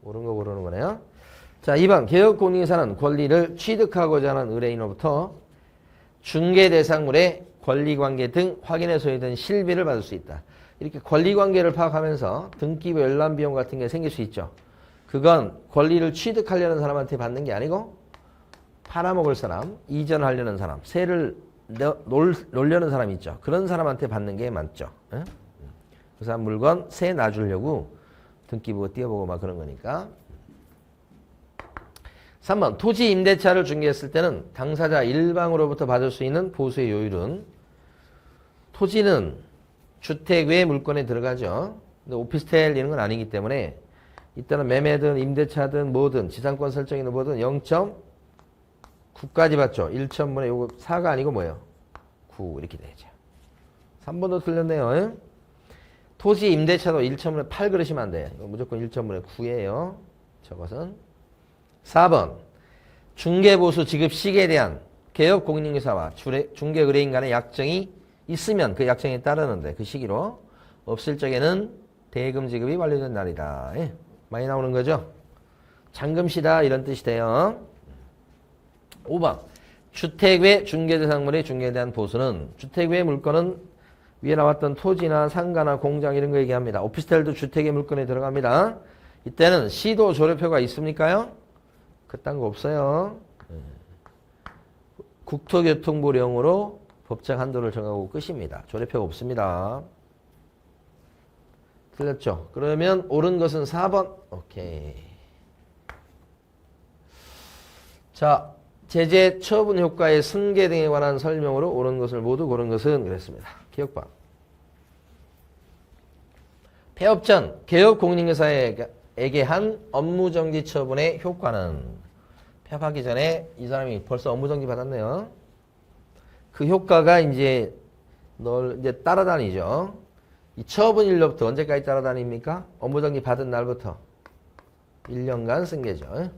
S1: 옳은 거 고르는 거네요. 자, 2번. 개업공인중개사는 권리를 취득하고자 하는 의뢰인으로부터 중개 대상물의 권리관계 등 확인에 소요된 실비를 받을 수 있다. 이렇게 권리관계를 파악하면서 등기부 열람비용 같은 게 생길 수 있죠. 그건 권리를 취득하려는 사람한테 받는 게 아니고 팔아먹을 사람, 이전하려는 사람, 세를 놀려는 사람이 있죠. 그런 사람한테 받는 게 맞죠. 응? 그 사람 물건 세 놔주려고 등기부 띄워보고 막 그런 거니까. 3번. 토지 임대차를 중개했을 때는 당사자 일방으로부터 받을 수 있는 보수의 요율은 토지는 주택 외 물건에 들어가죠. 근데 오피스텔 이런 건 아니기 때문에 이때는 매매든 임대차든 뭐든 지상권 설정이든 뭐든 0.9까지 받죠. 1,000분의 요거 4가 아니고 뭐예요? 9 이렇게 되죠. 3번도 틀렸네요. 토지 임대차도 1,000분의 8 그러시면 안 돼요. 이거 무조건 1,000분의 9예요. 저것은. 4번. 중개보수 지급 시기에 대한 개업 공인중개사와 중개 의뢰인 간의 약정이 있으면 그 약정에 따르는데 그 시기로 없을 적에는 대금 지급이 완료된 날이다. 예. 많이 나오는 거죠. 잔금시다 이런 뜻이 돼요. 5번. 주택 외 중개대상물의 중개에 대한 보수는 주택 외 물건은 위에 나왔던 토지나 상가나 공장 이런 거 얘기합니다. 오피스텔도 주택의 물건에 들어갑니다. 이때는 시도 조례표가 있습니까요? 그딴 거 없어요. 국토교통부령으로 법정 한도를 정하고 끝입니다. 조례표가 없습니다. 틀렸죠? 그러면 옳은 것은 4번. 오케이. 자, 제재 처분 효과의 승계 등에 관한 설명으로 옳은 것을 모두 고른 것은 그랬습니다. 기억봐. 폐업 전 개업 공인중개사에게 한 업무정지 처분의 효과는 폐업하기 전에 이 사람이 벌써 업무정지 받았네요. 그 효과가 이제 널 이제 따라다니죠. 이 처분일로부터 언제까지 따라다닙니까? 업무정지 받은 날부터 1년간 승계죠.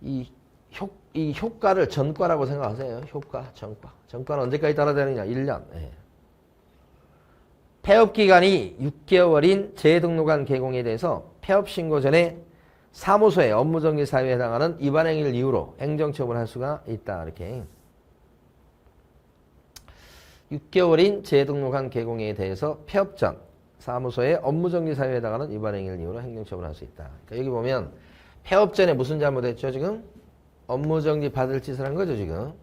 S1: 이 효과를 전과라고 생각하세요. 효과, 전과. 전과는 언제까지 따라다니냐? 1년. 예. 폐업기간이 6개월인 재등록한 개공에 대해서 폐업신고 전에 사무소에 업무정지 사유에 해당하는 위반행위를 이유로 행정처분할 수가 있다. 이렇게. 6개월인 재등록한 개공에 대해서 폐업 전 사무소에 업무정지 사유에 해당하는 위반행위를 이유로 행정처분할 수 있다. 그러니까 여기 보면 폐업 전에 무슨 잘못했죠, 지금? 업무정지 받을 짓을 한 거죠, 지금.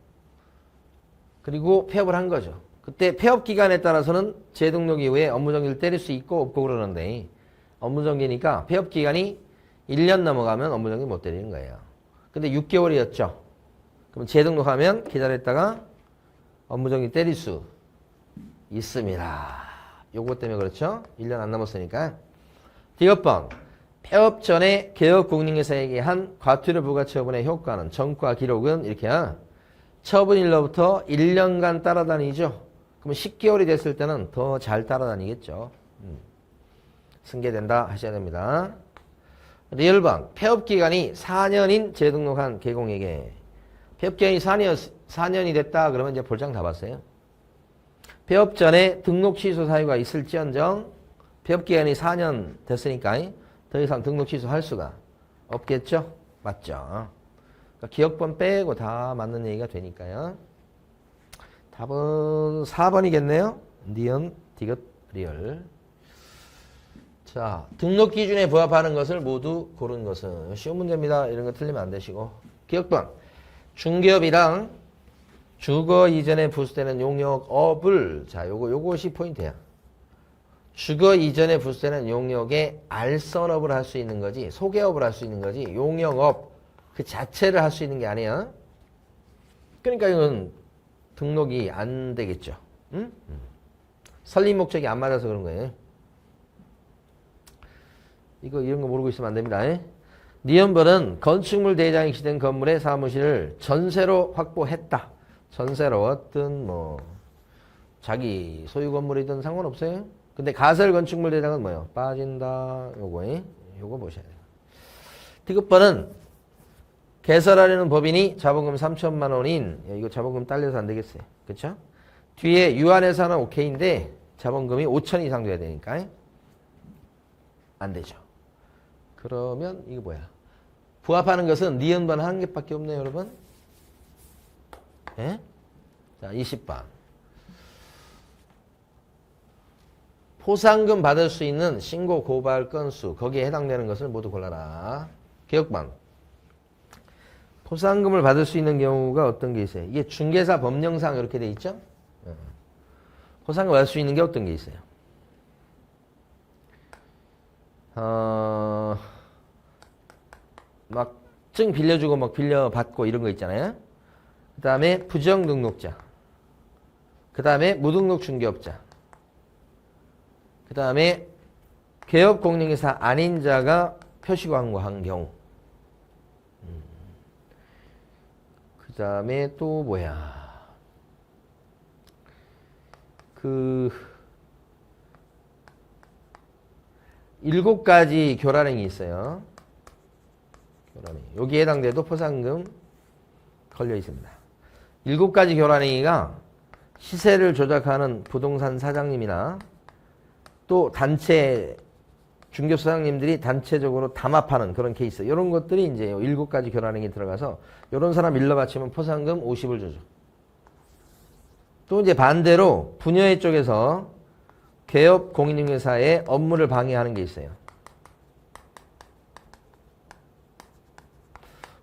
S1: 그리고 폐업을 한 거죠. 그때 폐업 기간에 따라서는 재등록 이후에 업무정지를 때릴 수 있고 없고 그러는데 업무정지니까 폐업 기간이 1년 넘어가면 업무정지 못 때리는 거예요. 근데 6개월이었죠. 그럼 재등록하면 기다렸다가 업무정지 때릴 수 있습니다. 요거 때문에 그렇죠? 1년 안 남았으니까. 디귿번. 폐업 전에 개업 공인중개사에게 한 과태료 부과 처분의 효과는 전과 기록은 이렇게 처분일로부터 1년간 따라다니죠. 그럼 10개월이 됐을 때는 더 잘 따라다니겠죠. 승계된다 하셔야 됩니다. 리얼번. 폐업기간이 4년인 재등록한 개공에게 폐업기간이 4년이 됐다 그러면 이제 볼장 다 봤어요. 폐업 전에 등록 취소 사유가 있을지언정 폐업기간이 4년 됐으니까 더 이상 등록 취소할 수가 없겠죠? 맞죠? 그러니까 기억번 빼고 다 맞는 얘기가 되니까요. 답은 4번이겠네요. 니은, 디귿, 리얼. 자, 등록 기준에 부합하는 것을 모두 고른 것은 쉬운 문제입니다. 이런 거 틀리면 안 되시고. 기억번. 중개업이랑 주거 이전에 부수되는 용역업을 자, 요것이 포인트야. 주거 이전에 부수되는 용역에 알선업을 할 수 있는 거지, 소개업을 할 수 있는 거지, 용역업, 그 자체를 할 수 있는 게 아니야. 그러니까 이건 등록이 안 되겠죠. 응? 설립 목적이 안 맞아서 그런 거예요. 이런 거 모르고 있으면 안 됩니다. 니은벌은 건축물 대장이 기재된 건물의 사무실을 전세로 확보했다. 전세로 어떤 자기 소유 건물이든 상관없어요. 근데 가설 건축물 대장은 뭐예요? 빠진다. 요거 보셔야 돼요. 디귿번은 개설하려는 법인이 자본금 3천만 원인, 이거 자본금 딸려서 안 되겠어요. 그쵸? 뒤에 유한회사는 오케이인데 자본금이 5천 이상 돼야 되니까 안 되죠. 그러면 이거 뭐야? 부합하는 것은 니은번 한 개밖에 없네요, 여러분. 예? 자, 20번. 포상금 받을 수 있는 신고 고발 건수, 거기에 해당되는 것을 모두 골라라. 개혁반. 포상금을 받을 수 있는 경우가 어떤 게 있어요? 이게 중개사 법령상 이렇게 돼 있죠? 포상금 받을 수 있는 게 어떤 게 있어요? 막 증 빌려주고 막 빌려받고 이런 거 있잖아요. 그 다음에 부정등록자. 그 다음에 무등록 중개업자. 그 다음에 개업공인회사 아닌 자가 표시광고한 경우. 그 다음에 또 뭐야. 7가지 교란행위 있어요. 여기에 해당돼도 포상금 걸려 있습니다. 7가지 교란행위가 시세를 조작하는 부동산 사장님이나 또 단체 중개업 사장님들이 단체적으로 담합하는 그런 케이스, 이런 것들이 이제 7가지 교란행위 들어가서 이런 사람 일러 바치면 포상금 50을 주죠. 또 이제 반대로 분여회 쪽에서 개업 공인중개사의 업무를 방해하는 게 있어요.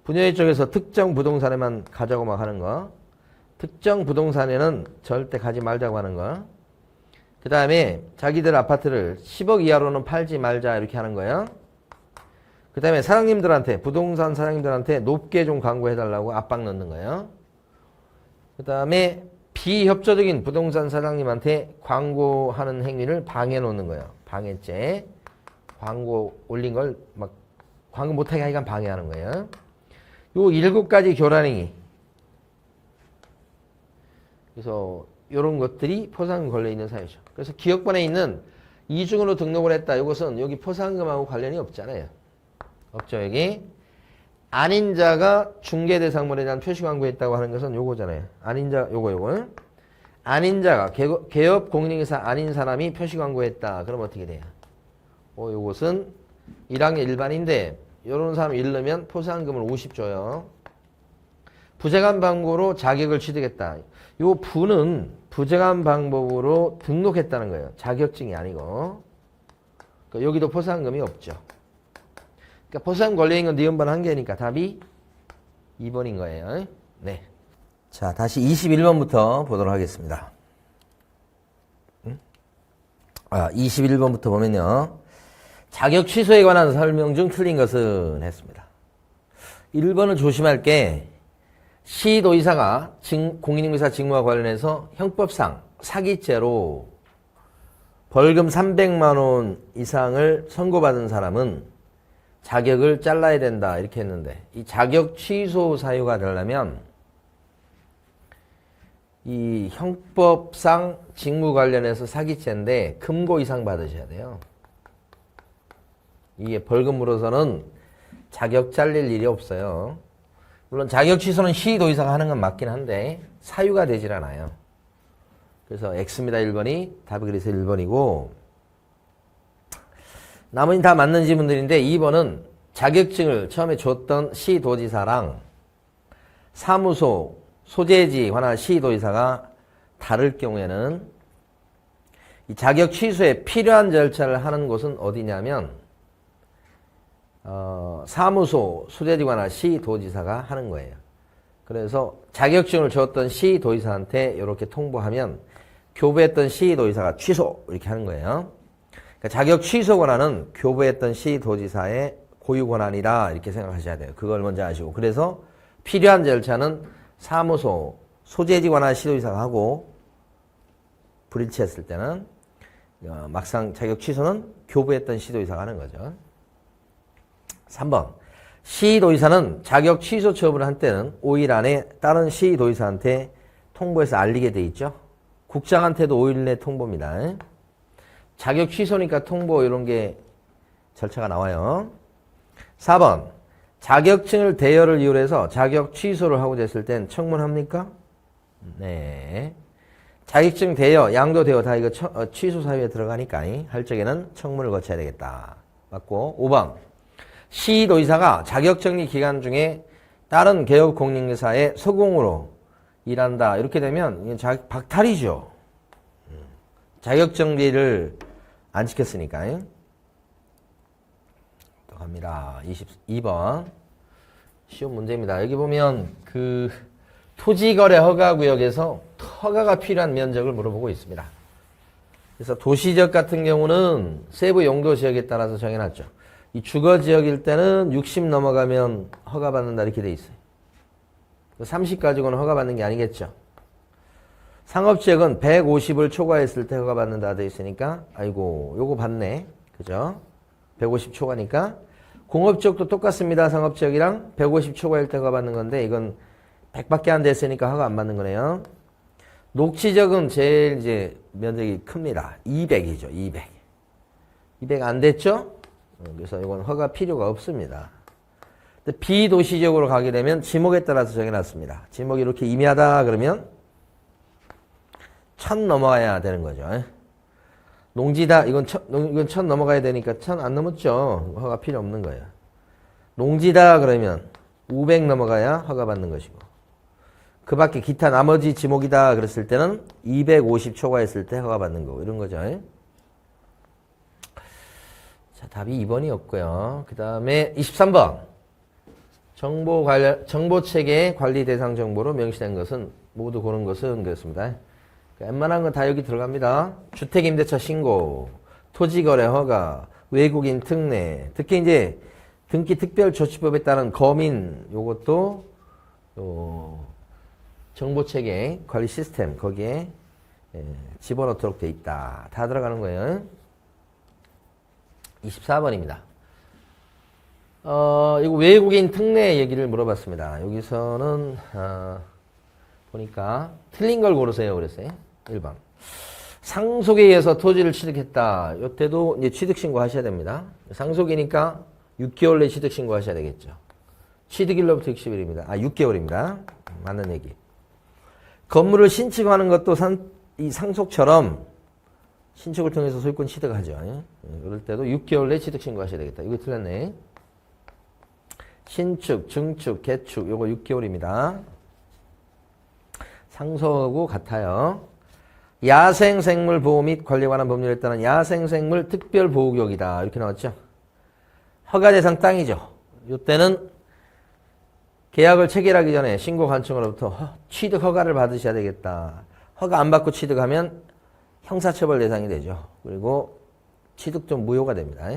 S1: 분여회 쪽에서 특정 부동산에만 가자고 막 하는 거, 특정 부동산에는 절대 가지 말자고 하는 거, 그 다음에 자기들 아파트를 10억 이하로는 팔지 말자 이렇게 하는 거예요. 그 다음에 사장님들한테, 부동산 사장님들한테 높게 좀 광고해달라고 압박 넣는 거예요. 그 다음에 비협조적인 부동산 사장님한테 광고하는 행위를 방해 놓는 거예요. 방해죄. 광고 올린 걸 막 광고 못하게 하니까 방해하는 거예요. 요 7가지 교란행위. 그래서 요런 것들이 포상금 걸려있는 사유죠. 그래서 기억번에 있는 이중으로 등록을 했다. 이것은 여기 포상금하고 관련이 없잖아요. 없죠, 여기. 아닌 자가 중개대상물에 대한 표시광고했다고 하는 것은 요거잖아요. 아닌 자, 요거. 아닌 자가 개업 공인중개사 아닌 사람이 표시광고했다. 그럼 어떻게 돼요? 요것은 1학년 일반인데 요런 사람 잃으면 포상금을 50 줘요. 부재간 방법으로 자격을 취득했다. 요 부는 부재간 방법으로 등록했다는 거예요. 자격증이 아니고. 그러니까 여기도 포상금이 없죠. 그러니까 포상금 걸려있는 건 니은번 한 개니까 답이 2번인 거예요. 네. 자, 다시 21번부터 보도록 하겠습니다. 21번부터 보면요. 자격 취소에 관한 설명 중 틀린 것은 했습니다. 1번은 조심할 게 시도의사가 공인중개사 직무와 관련해서 형법상 사기죄로 벌금 300만 원 이상을 선고받은 사람은 자격을 잘라야 된다 이렇게 했는데, 이 자격 취소 사유가 되려면 이 형법상 직무 관련해서 사기죄인데 금고 이상 받으셔야 돼요. 이게 벌금으로서는 자격 잘릴 일이 없어요. 물론 자격 취소는 시도의사가 하는 건 맞긴 한데 사유가 되질 않아요. 그래서 X입니다. 1번이. 답이 그래서 1번이고, 나머지는 다 맞는 지문들인데 2번은 자격증을 처음에 줬던 시도지사랑 사무소 소재지에 관한 시도지사가 다를 경우에는 이 자격 취소에 필요한 절차를 하는 곳은 어디냐면 사무소 소재지에 관한 시도지사가 하는 거예요. 그래서 자격증을 줬던 시도지사한테 이렇게 통보하면 교부했던 시도지사가 취소 이렇게 하는 거예요. 그러니까 자격 취소 권한은 교부했던 시도지사에 고유 권한이다 이렇게 생각하셔야 돼요. 그걸 먼저 아시고. 그래서 필요한 절차는 사무소 소재지 관할 시도이사가 하고 불일치했을 때는 막상 자격 취소는 교부했던 시도이사가 하는 거죠. 3번 시도의사는 자격 취소 처분을 한 때는 5일 안에 다른 시도의사한테 통보해서 알리게 돼 있죠. 국장한테도 5일 내 통보입니다. 자격 취소니까 통보 이런 게 절차가 나와요. 4번 자격증을 대여를 이유로 해서 자격 취소를 하고 됐을 땐 청문합니까? 네. 자격증 대여, 양도 대여 다 이거 취소 사유에 들어가니까 할 적에는 청문을 거쳐야 되겠다. 맞고 5번 시도의사가 자격정리 기간 중에 다른 개업공인회사에 소공으로 일한다. 이렇게 되면 박탈이죠. 자격정리를 안 지켰으니까. 또 갑니다. 22번 쉬운 문제입니다. 여기 보면 그 토지거래 허가구역에서 허가가 필요한 면적을 물어보고 있습니다. 그래서 도시지역 같은 경우는 세부 용도 지역에 따라서 정해놨죠. 이 주거지역일 때는 60 넘어가면 허가받는다 이렇게 돼 있어요. 30 가지고는 허가받는 게 아니겠죠. 상업지역은 150을 초과했을 때 허가받는다 돼 있으니까 아이고 요거 받네. 그죠? 150 초과니까. 공업지역도 똑같습니다. 상업지역이랑 150 초과일 때 허가받는 건데 이건 100밖에 안 됐으니까 허가 안 받는 거네요. 녹지지역은 제일 이제 면적이 큽니다. 200이죠. 200. 200 안 됐죠? 그래서 이건 허가 필요가 없습니다. 근데 비도시지역으로 가게 되면 지목에 따라서 정해놨습니다. 지목이 이렇게 임야다 그러면 1000 넘어가야 되는 거죠. 농지다 이건 1000 넘어가야 되니까 1000 안 넘었죠. 허가 필요 없는 거예요. 농지다 그러면 500 넘어가야 허가 받는 것이고 그 밖에 기타 나머지 지목이다 그랬을 때는 250 초과했을 때 허가 받는 거고 이런 거죠. 자, 답이 2번이었고요. 그 다음에 23번. 정보체계 관리 대상 정보로 명시된 것은 모두 고른 것은 그렇습니다. 웬만한 건 다 여기 들어갑니다. 주택임대차 신고, 토지거래 허가, 외국인 특례, 특히 이제 등기 특별조치법에 따른 거민 요것도 정보체계 관리 시스템 거기에 집어넣도록 돼 있다. 다 들어가는 거예요. 24번입니다. 이거 외국인 특례 얘기를 물어봤습니다. 여기서는, 보니까 틀린 걸 고르세요. 그랬어요. 1번. 상속에 의해서 토지를 취득했다. 이때도 이제 취득신고 하셔야 됩니다. 상속이니까 6개월 내 취득신고 하셔야 되겠죠. 취득일로부터 60일입니다. 6개월입니다. 맞는 얘기. 건물을 신축하는 것도 이 상속처럼 신축을 통해서 소유권 취득하죠. 그럴 때도 6개월 내 취득신고 하셔야 되겠다. 이거 틀렸네. 신축, 증축, 개축 요거 6개월입니다. 상속하고 같아요. 야생생물 보호 및 관리에 관한 법률에 따른 야생생물 특별보호구역이다. 이렇게 나왔죠. 허가대상 땅이죠. 이때는 계약을 체결하기 전에 신고관청으로부터 취득 허가를 받으셔야 되겠다. 허가 안 받고 취득하면 형사처벌 대상이 되죠. 그리고 취득도 무효가 됩니다.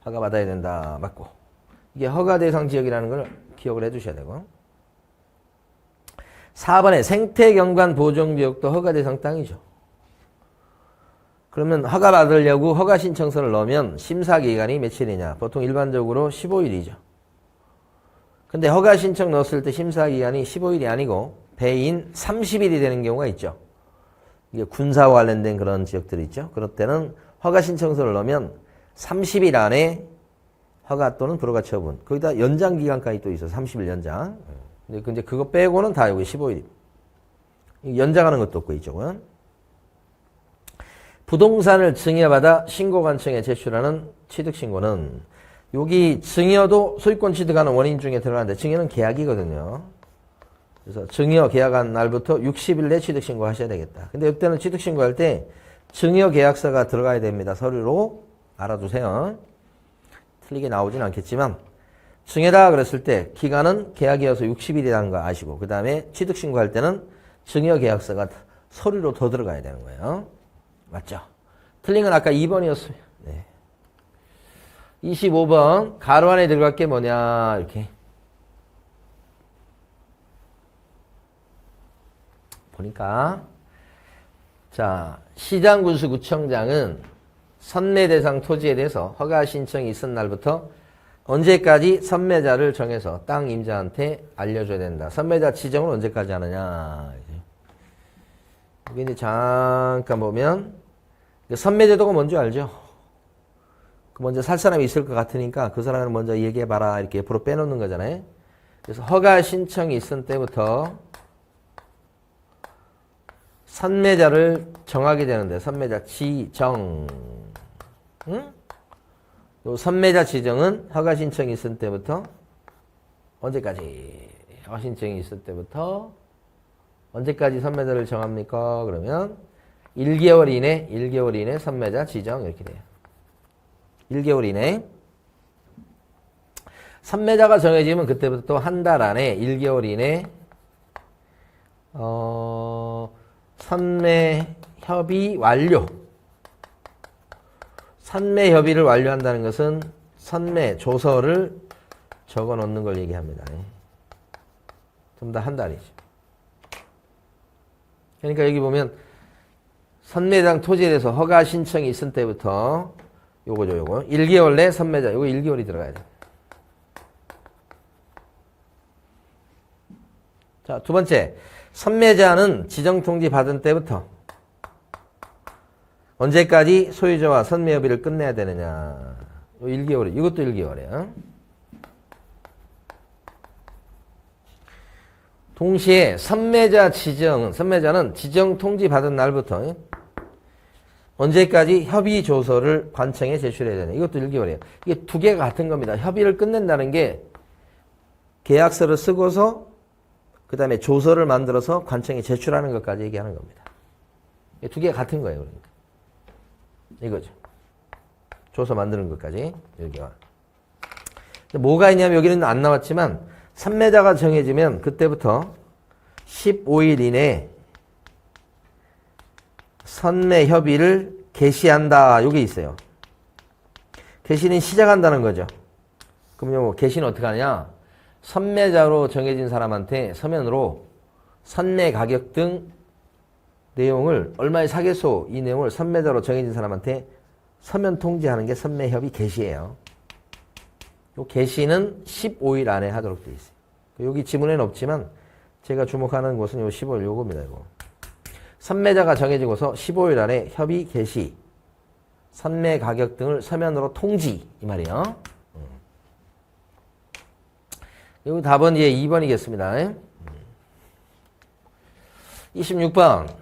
S1: 허가 받아야 된다. 맞고. 이게 허가 대상 지역이라는 걸 기억을 해 두셔야 되고. 4번에 생태경관 보존구역도 허가 대상 땅이죠. 그러면 허가 받으려고 허가 신청서를 넣으면 심사기간이 며칠이냐. 보통 일반적으로 15일이죠. 근데 허가 신청 넣었을 때 심사기간이 15일이 아니고 배인 30일이 되는 경우가 있죠. 이게 군사와 관련된 그런 지역들이 있죠. 그럴 때는 허가 신청서를 넣으면 30일 안에 허가 또는 불허가 처분. 거기다 연장 기간까지 또 있어. 30일 연장. 근데 그거 빼고는 다 여기 15일. 연장하는 것도 없고 이쪽은. 부동산을 증여받아 신고관청에 제출하는 취득신고는 여기 증여도 소유권 취득하는 원인 중에 들어가는데 증여는 계약이거든요. 그래서 증여 계약한 날부터 60일 내 취득신고 하셔야 되겠다. 근데 이때는 취득신고할 때 증여 계약서가 들어가야 됩니다. 서류로 알아두세요. 틀리게 나오진 않겠지만 증여다 그랬을 때 기간은 계약이어서 60일이라는 거 아시고 그 다음에 취득신고할 때는 증여 계약서가 서류로 더 들어가야 되는 거예요. 맞죠? 틀린 건 아까 2번이었어요. 네. 25번 가로 안에 들어갈 게 뭐냐 이렇게 보니까 자 시장군수구청장은 선매 대상 토지에 대해서 허가 신청이 있은 날부터 언제까지 선매자를 정해서 땅 임자한테 알려줘야 된다. 선매자 지정을 언제까지 하느냐. 여기 이제 잠깐 보면 선매제도가 뭔지 알죠? 먼저 살 사람이 있을 것 같으니까 그 사람을 먼저 얘기해봐라 이렇게 옆으로 빼놓는 거잖아요. 그래서 허가 신청이 있은 때부터 선매자를 정하게 되는데 선매자 지정. 응? 요 선매자 지정은 허가 신청이 있을 때부터 언제까지? 허가 신청이 있을 때부터 언제까지 선매자를 정합니까? 그러면 1개월 이내 선매자 지정 이렇게 돼요. 1개월 이내. 선매자가 정해지면 그때부터 또 한 달 안에 1개월 이내 선매 협의 완료. 선매 협의를 완료한다는 것은 선매 조서를 적어 놓는 걸 얘기합니다. 좀 더 한 달이죠. 그러니까 여기 보면 선매당 토지에 대해서 허가 신청이 있을 때부터 요거죠, 요거. 1개월 내 선매자. 요거 1개월이 들어가야 돼. 자, 두 번째. 선매자는 지정통지 받은 때부터 언제까지 소유자와 선매협의를 끝내야 되느냐. 요 1개월이. 이것도 1개월이에요. 동시에 선매자는 지정통지 받은 날부터 언제까지 협의 조서를 관청에 제출해야 되냐. 이것도 1개월이에요. 이게 두 개가 같은 겁니다. 협의를 끝낸다는 게 계약서를 쓰고서 그 다음에 조서를 만들어서 관청에 제출하는 것까지 얘기하는 겁니다. 두 개가 같은 거예요. 그러니까. 이거죠. 조서 만드는 것까지. 여기가. 뭐가 있냐면 여기는 안 나왔지만 선매자가 정해지면 그때부터 15일 이내에 선매 협의를 개시한다. 요게 있어요. 개시는 시작한다는 거죠. 그럼요, 개시는 어떻게 하냐? 선매자로 정해진 사람한테 서면으로 선매 가격 등 내용을 얼마에 사겠소 이 내용을 선매자로 정해진 사람한테 서면 통지하는 게 선매 협의 개시예요. 요 개시는 15일 안에 하도록 되어 있어요. 여기 지문에는 없지만 제가 주목하는 곳은 요 15일 요겁니다. 이거. 선매자가 정해지고서 15일 안에 협의 개시, 선매 가격 등을 서면으로 통지 이 말이에요. 여기 답은 이제 2번이겠습니다. 26번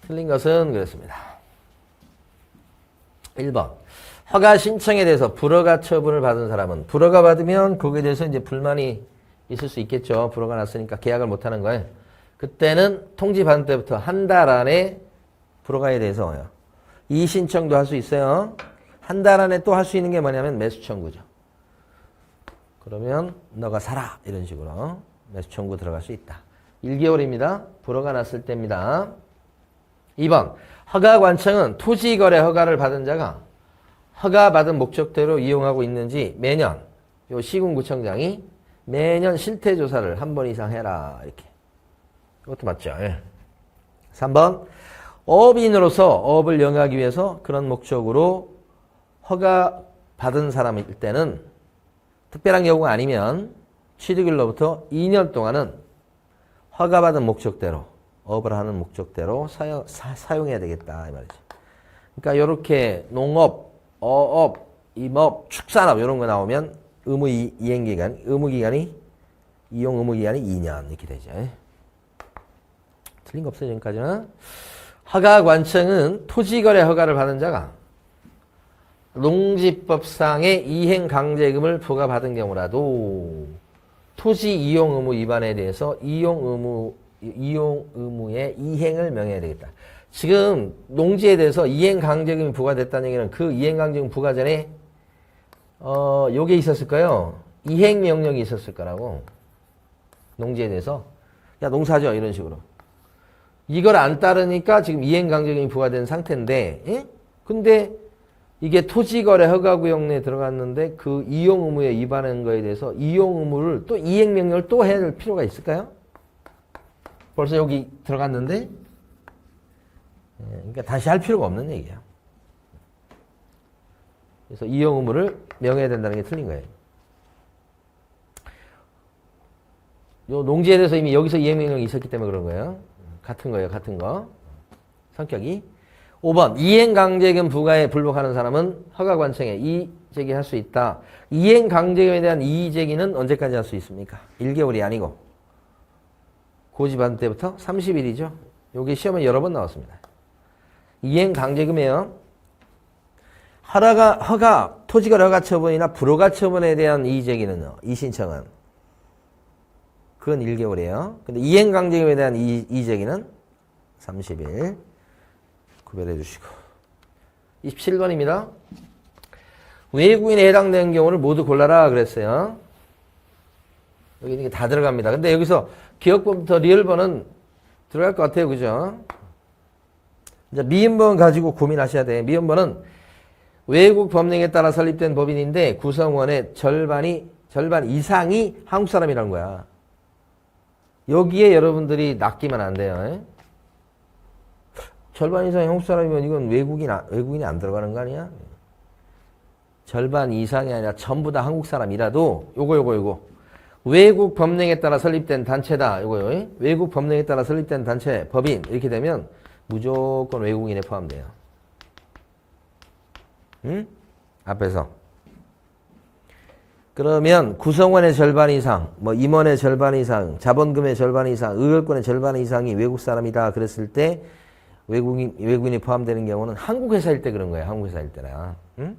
S1: 틀린 것은 그렇습니다. 1번 허가 신청에 대해서 불허가 처분을 받은 사람은 불허가 받으면 거기에 대해서 이제 불만이 있을 수 있겠죠. 불허가 났으니까 계약을 못하는 거예요. 그때는 통지 받은 때부터 한 달 안에 불허가에 대해서 이의 신청도 할 수 있어요. 한 달 안에 또 할 수 있는 게 뭐냐면 매수 청구죠. 그러면 너가 사라 이런 식으로 매수 청구 들어갈 수 있다. 1개월입니다. 불허가 났을 때입니다. 2번 허가관청은 토지거래 허가를 받은 자가 허가받은 목적대로 이용하고 있는지 매년 요 시군구청장이 매년 실태조사를 한 번 이상 해라 이렇게. 이것도 맞죠. 예. 3번 업인으로서 업을 영위하기 위해서 그런 목적으로 허가받은 사람일 때는 특별한 경우가 아니면 취득일로부터 2년 동안은 허가받은 목적대로 업을 하는 목적대로 사용해야 되겠다 이 말이죠. 그러니까 이렇게 농업, 어업, 임업, 축산업 이런 거 나오면 이용 의무기간이 2년 이렇게 되죠. 틀린 거 없어요 지금까지는. 허가관청은 토지거래 허가를 받은 자가 농지법상의 이행강제금을 부과받은 경우라도 토지 이용 의무 위반에 대해서 이용 의무의 이행을 명해야 되겠다. 지금 농지에 대해서 이행강제금이 부과됐다는 얘기는 그 이행강제금 부과 전에 요게 있었을까요? 이행명령이 있었을 거라고. 농지에 대해서 야 농사죠 이런 식으로. 이걸 안 따르니까 지금 이행강제금이 부과된 상태인데, 예? 근데 이게 토지거래 허가구역 내에 들어갔는데 그 이용 의무에 위반한 거에 대해서 이용 의무를 또 이행명령을 또 해야 될 필요가 있을까요? 벌써 여기 들어갔는데 그러니까 다시 할 필요가 없는 얘기야. 그래서 이용 의무를 명해야 된다는 게 틀린 거예요. 요 농지에 대해서 이미 여기서 이행명령이 있었기 때문에 그런 거예요. 같은 거예요. 같은 거. 성격이. 5번 이행강제금 부과에 불복하는 사람은 허가관청에 이의제기할 수 있다. 이행강제금에 대한 이의제기는 언제까지 할 수 있습니까? 1개월이 아니고 고지받은 때부터 30일이죠. 여기 시험에 여러 번 나왔습니다. 이행강제금이에요. 토지거래 허가 처분이나 불허가 처분에 대한 이의제기는요. 이신청은 그건 1개월이에요. 근데 이행강제금에 대한 이의제기는 30일. 구별해 주시고. 27번입니다. 외국인에 해당되는 경우를 모두 골라라 그랬어요. 여기 이게 다 들어갑니다. 근데 여기서 기억번부터 리얼번은 들어갈 것 같아요. 그죠? 이제 미음번 가지고 고민하셔야 돼. 미음번은 외국 법령에 따라 설립된 법인인데 구성원의 절반 이상이 한국 사람이라는 거야. 여기에 여러분들이 낚이면 안 돼요. 절반 이상이 한국 사람이면 이건 외국인이 안 들어가는 거 아니야? 절반 이상이 아니라 전부 다 한국 사람이라도 요거 외국 법령에 따라 설립된 단체다. 요거요. 외국 법령에 따라 설립된 단체, 법인 이렇게 되면 무조건 외국인에 포함돼요. 응? 앞에서. 그러면 구성원의 절반 이상, 임원의 절반 이상, 자본금의 절반 이상, 의결권의 절반 이상이 외국 사람이다 그랬을 때 외국인이 포함되는 경우는 한국 회사일 때 그런 거예요. 한국 회사일 때나. 응?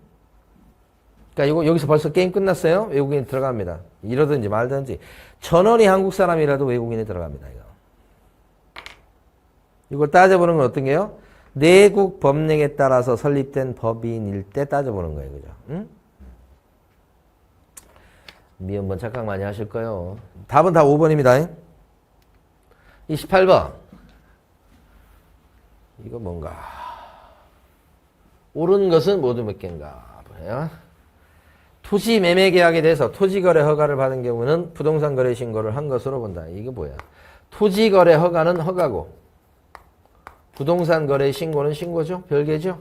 S1: 그러니까 여기서 벌써 게임 끝났어요. 외국인이 들어갑니다. 이러든지 말든지. 전원이 한국 사람이라도 외국인이 들어갑니다. 이걸 따져보는 건 어떤 게요? 내국 법령에 따라서 설립된 법인일 때 따져보는 거예요. 그죠? 응? 미연번 착각 많이 하실 거예요. 답은 다 5번입니다. 28번. 이거 뭔가. 옳은 것은 모두 몇 개인가 보네요. 토지 매매 계약에 대해서 토지거래 허가를 받은 경우는 부동산 거래 신고를 한 것으로 본다. 이게 뭐야? 토지거래 허가는 허가고 부동산 거래 신고는 신고죠? 별개죠?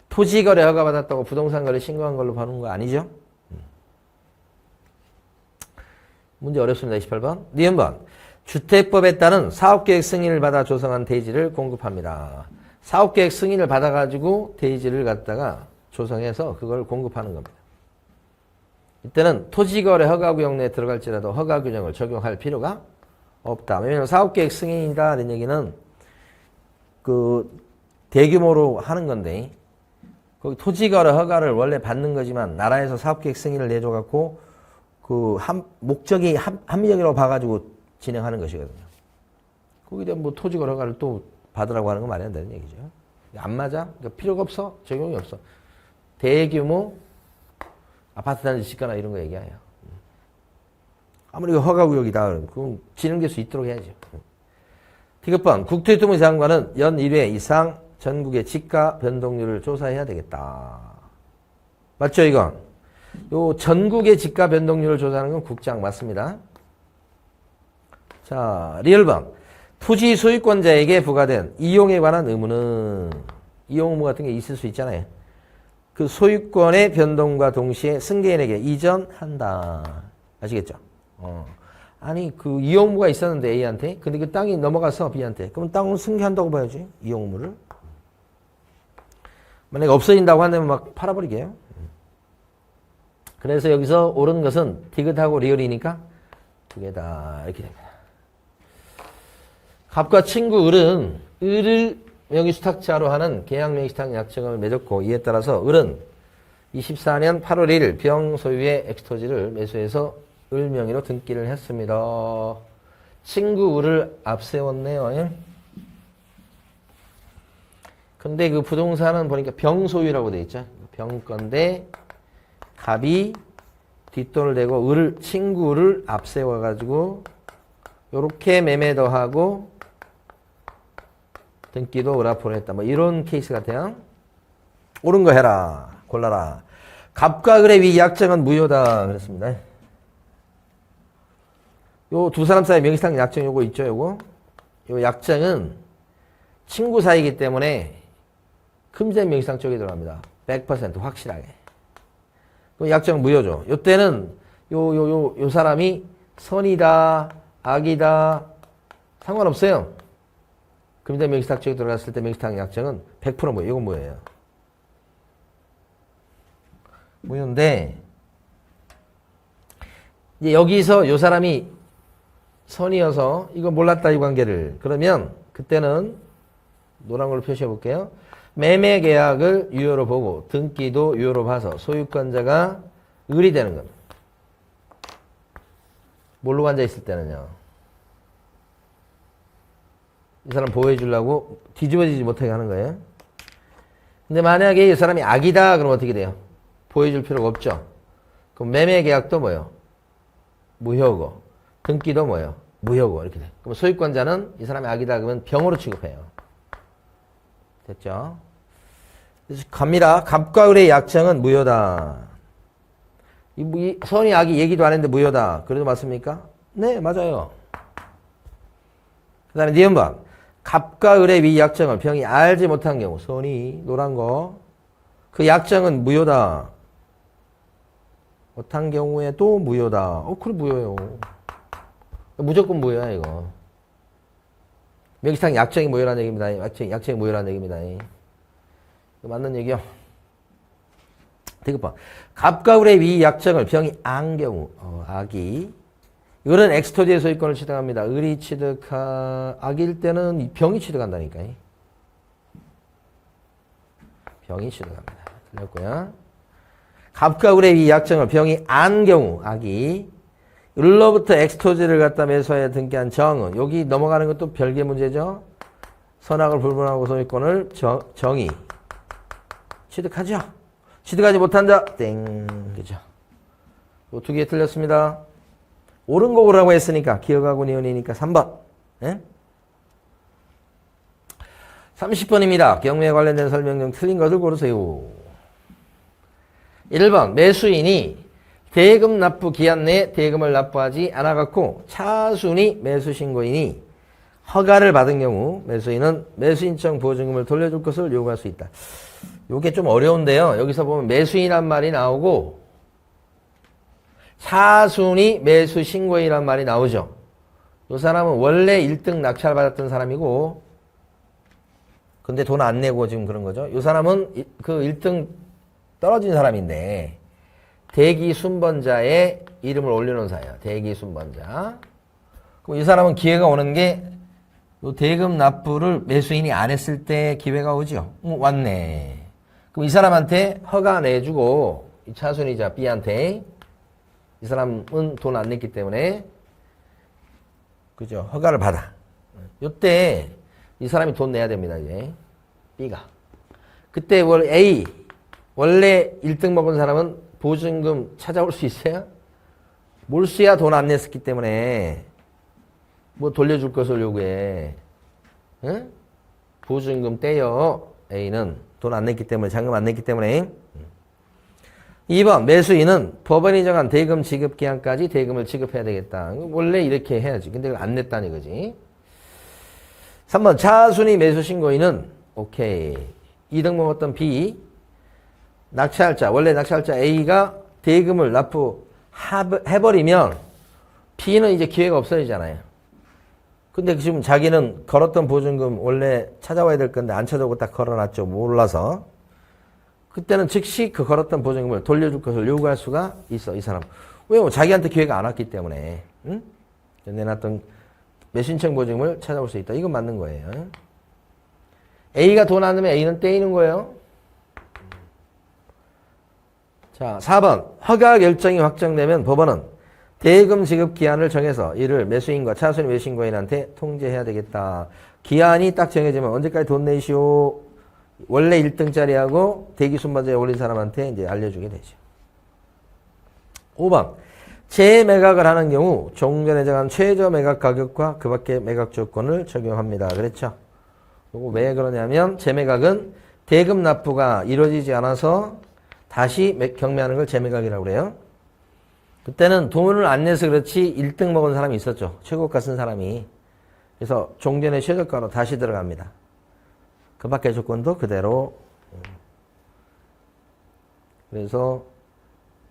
S1: 토지거래 허가 받았다고 부동산 거래 신고한 걸로 보는 거 아니죠? 문제 어렵습니다. 28번. 니은번. 주택법에 따른 사업계획 승인을 받아 조성한 대지를 공급합니다. 사업계획 승인을 받아가지고 대지를 갖다가 조성해서 그걸 공급하는 겁니다. 이때는 토지거래 허가구역 내에 들어갈지라도 허가규정을 적용할 필요가 없다. 왜냐하면 사업계획 승인이라는 얘기는 그 대규모로 하는 건데 거기 토지거래 허가를 원래 받는 거지만 나라에서 사업계획 승인을 내줘갖고 그 목적이 합리적이라고 봐가지고 진행하는 것이거든요. 거기다 뭐 토지거래 허가를 또 받으라고 하는 건 말이 안 되는 얘기죠. 안 맞아? 그러니까 필요가 없어? 적용이 없어. 대규모 아파트 단지 짓거나 이런 거 얘기해요. 아무리 허가구역이다. 그럼 진행될 수 있도록 해야죠. 디귿번. 국토유통부 장관은 연 1회 이상 전국의 지가 변동률을 조사해야 되겠다. 맞죠, 이건? 요 전국의 지가 변동률을 조사하는 건 국장 맞습니다. 자, 리얼번. 토지 소유권자에게 부과된 이용에 관한 의무는 이용 의무 같은 게 있을 수 있잖아요. 그 소유권의 변동과 동시에 승계인에게 이전한다. 아시겠죠? 아니 그 이용 의무가 있었는데 A한테 근데 그 땅이 넘어가서 B한테 그럼 땅을 승계한다고 봐야지. 이용 의무를. 만약에 없어진다고 한다면 막 팔아버리게요. 그래서 여기서 옳은 것은 디귿하고 리얼이니까 두 개다 이렇게 됩니다. 갑과 친구 을을 명의수탁자로 하는 계약명의수탁 약정을 맺었고 이에 따라서 을은 24년 8월 1일 병 소유의 엑스토지를 매수해서 을 명의로 등기를 했습니다. 친구 을을 앞세웠네요. 근데 그 부동산은 보니까 병 소유라고 돼 있죠. 병 건데 갑이 뒷돈을 대고 친구 을을 앞세워가지고 요렇게 매매도 하고 등기도 을 앞으로 했다. 뭐 이런 케이스 같아요. 옳은 거 해라. 골라라. 갑과 을의 위 약정은 무효다. 그랬습니다. 요 두 사람 사이 명의상 약정 요거 있죠, 요거? 요 약정은 친구 사이이기 때문에 금전 명의상 쪽에 들어갑니다. 100% 확실하게. 그 약정 무효죠. 요때는 요 사람이 선이다, 악이다, 상관없어요. 금전 명의상 쪽에 들어갔을 때 명의상 약정은 100% 무효. 이건 뭐예요? 무효인데, 이제 여기서 요 사람이 선이어서 이거 몰랐다 이 관계를. 그러면 그때는 노란 걸로 표시해 볼게요. 매매 계약을 유효로 보고 등기도 유효로 봐서 소유권자가 을이 되는 겁니다. 뭘로 앉아 있을 때는요. 이 사람 보호해 주려고 뒤집어지지 못하게 하는 거예요. 근데 만약에 이 사람이 악이다 그러면 어떻게 돼요? 보호해 줄 필요가 없죠. 그럼 매매 계약도 뭐예요? 무효고 등기도 뭐예요? 무효고 이렇게 돼. 그럼 소유권자는 이 사람이 악이다 그러면 병으로 취급해요. 됐죠? 그래서 갑니다. 갑과 을의 약정은 무효다. 이 선이 악이 얘기도 안 했는데 무효다. 그래도 맞습니까? 네, 맞아요. 그 다음에 니은번. 갑과 을의 위 약정을 병이 알지 못한 경우, 선이 노란 거, 그 약정은 무효다. 못한 경우에 또 무효다. 그래, 무효예요. 무조건 무효야, 이거. 명의상 약정이 무효라는 얘기입니다. 약정이 무효라는 얘기입니다. 맞는 얘기요. 대급번. 갑과 을의 위 약정을 병이 안 경우, 악이. 이거는 엑스토지의 소유권을 취득합니다. 을이 악일 때는 병이 취득한다니까. 병이 취득합니다. 틀렸고요. 갑과 을의 위 약정을 병이 안 경우, 악이. 을로부터 엑스토지를 갖다 매수하여 등기한 정은, 여기 넘어가는 것도 별개 문제죠. 선악을 불문하고 소유권을 정이 취득하죠. 취득하지 못한 자, 땡. 그죠. 요 두 개 틀렸습니다. 옳은 거 고르라고 했으니까, 기억하고 니은이니까 3번. 예? 30번입니다. 경매에 관련된 설명 중 틀린 것을 고르세요. 1번, 매수인이 대금 납부 기한 내에 대금을 납부하지 않아갖고 차순위 매수신고인이 허가를 받은 경우 매수인은 매수인청 보증금을 돌려줄 것을 요구할 수 있다. 요게 좀 어려운데요. 여기서 보면 매수인이란 말이 나오고 차순위 매수신고인이란 말이 나오죠. 이 사람은 원래 1등 낙찰 받았던 사람이고 근데 돈 안 내고 지금 그런 거죠. 이 사람은 그 1등 떨어진 사람인데 대기 순번자의 이름을 올려놓은 사예요. 대기 순번자. 그럼 이 사람은 기회가 오는 게 요 대금 납부를 매수인이 안 했을 때 기회가 오죠. 왔네. 그럼 이 사람한테 허가 내주고 이 차순위자 B한테 이 사람은 돈 안 냈기 때문에 그죠? 허가를 받아. 요때 이 사람이 돈 내야 됩니다. 이제 B가. 그때 A 원래 1등 먹은 사람은 보증금 찾아올 수 있어요? 몰수야 돈 안 냈었기 때문에 뭐 돌려줄 것을 요구해. 응? 보증금 떼요. A는 돈 안 냈기 때문에, 잔금 안 냈기 때문에. 2번 매수인은 법원이 정한 대금 지급 기한까지 대금을 지급해야 되겠다. 원래 이렇게 해야지. 근데 그걸 안 냈다는 거지. 3번 차순위 매수신고인은 오케이. 2등 먹었던 B 낙찰자, 원래 낙찰자 A가 대금을 납부해버리면 B는 이제 기회가 없어지잖아요. 근데 지금 자기는 걸었던 보증금 원래 찾아와야 될 건데 안 찾아오고 딱 걸어놨죠. 몰라서. 그때는 즉시 그 걸었던 보증금을 돌려줄 것을 요구할 수가 있어, 이 사람. 왜요? 자기한테 기회가 안 왔기 때문에. 응? 내놨던 매수인청 보증금을 찾아올 수 있다. 이건 맞는 거예요. A가 돈 안 내면 A는 떼이는 거예요. 자, 4번. 허가 결정이 확정되면 법원은 대금 지급 기한을 정해서 이를 매수인과 차순위 매수신고인한테 통지해야 되겠다. 기한이 딱 정해지면 언제까지 돈 내시오. 원래 1등짜리하고 대기 순번자에 올린 사람한테 이제 알려주게 되죠. 5번. 재매각을 하는 경우 종전에 정한 최저 매각 가격과 그 밖의 매각 조건을 적용합니다. 그랬죠? 요거 왜 그러냐면 재매각은 대금 납부가 이루어지지 않아서 다시 경매하는 걸 재매각이라고 그래요. 그때는 돈을 안 내서 그렇지 1등 먹은 사람이 있었죠. 최고가 쓴 사람이. 그래서 종전의 최저가로 다시 들어갑니다. 그 밖의 조건도 그대로. 그래서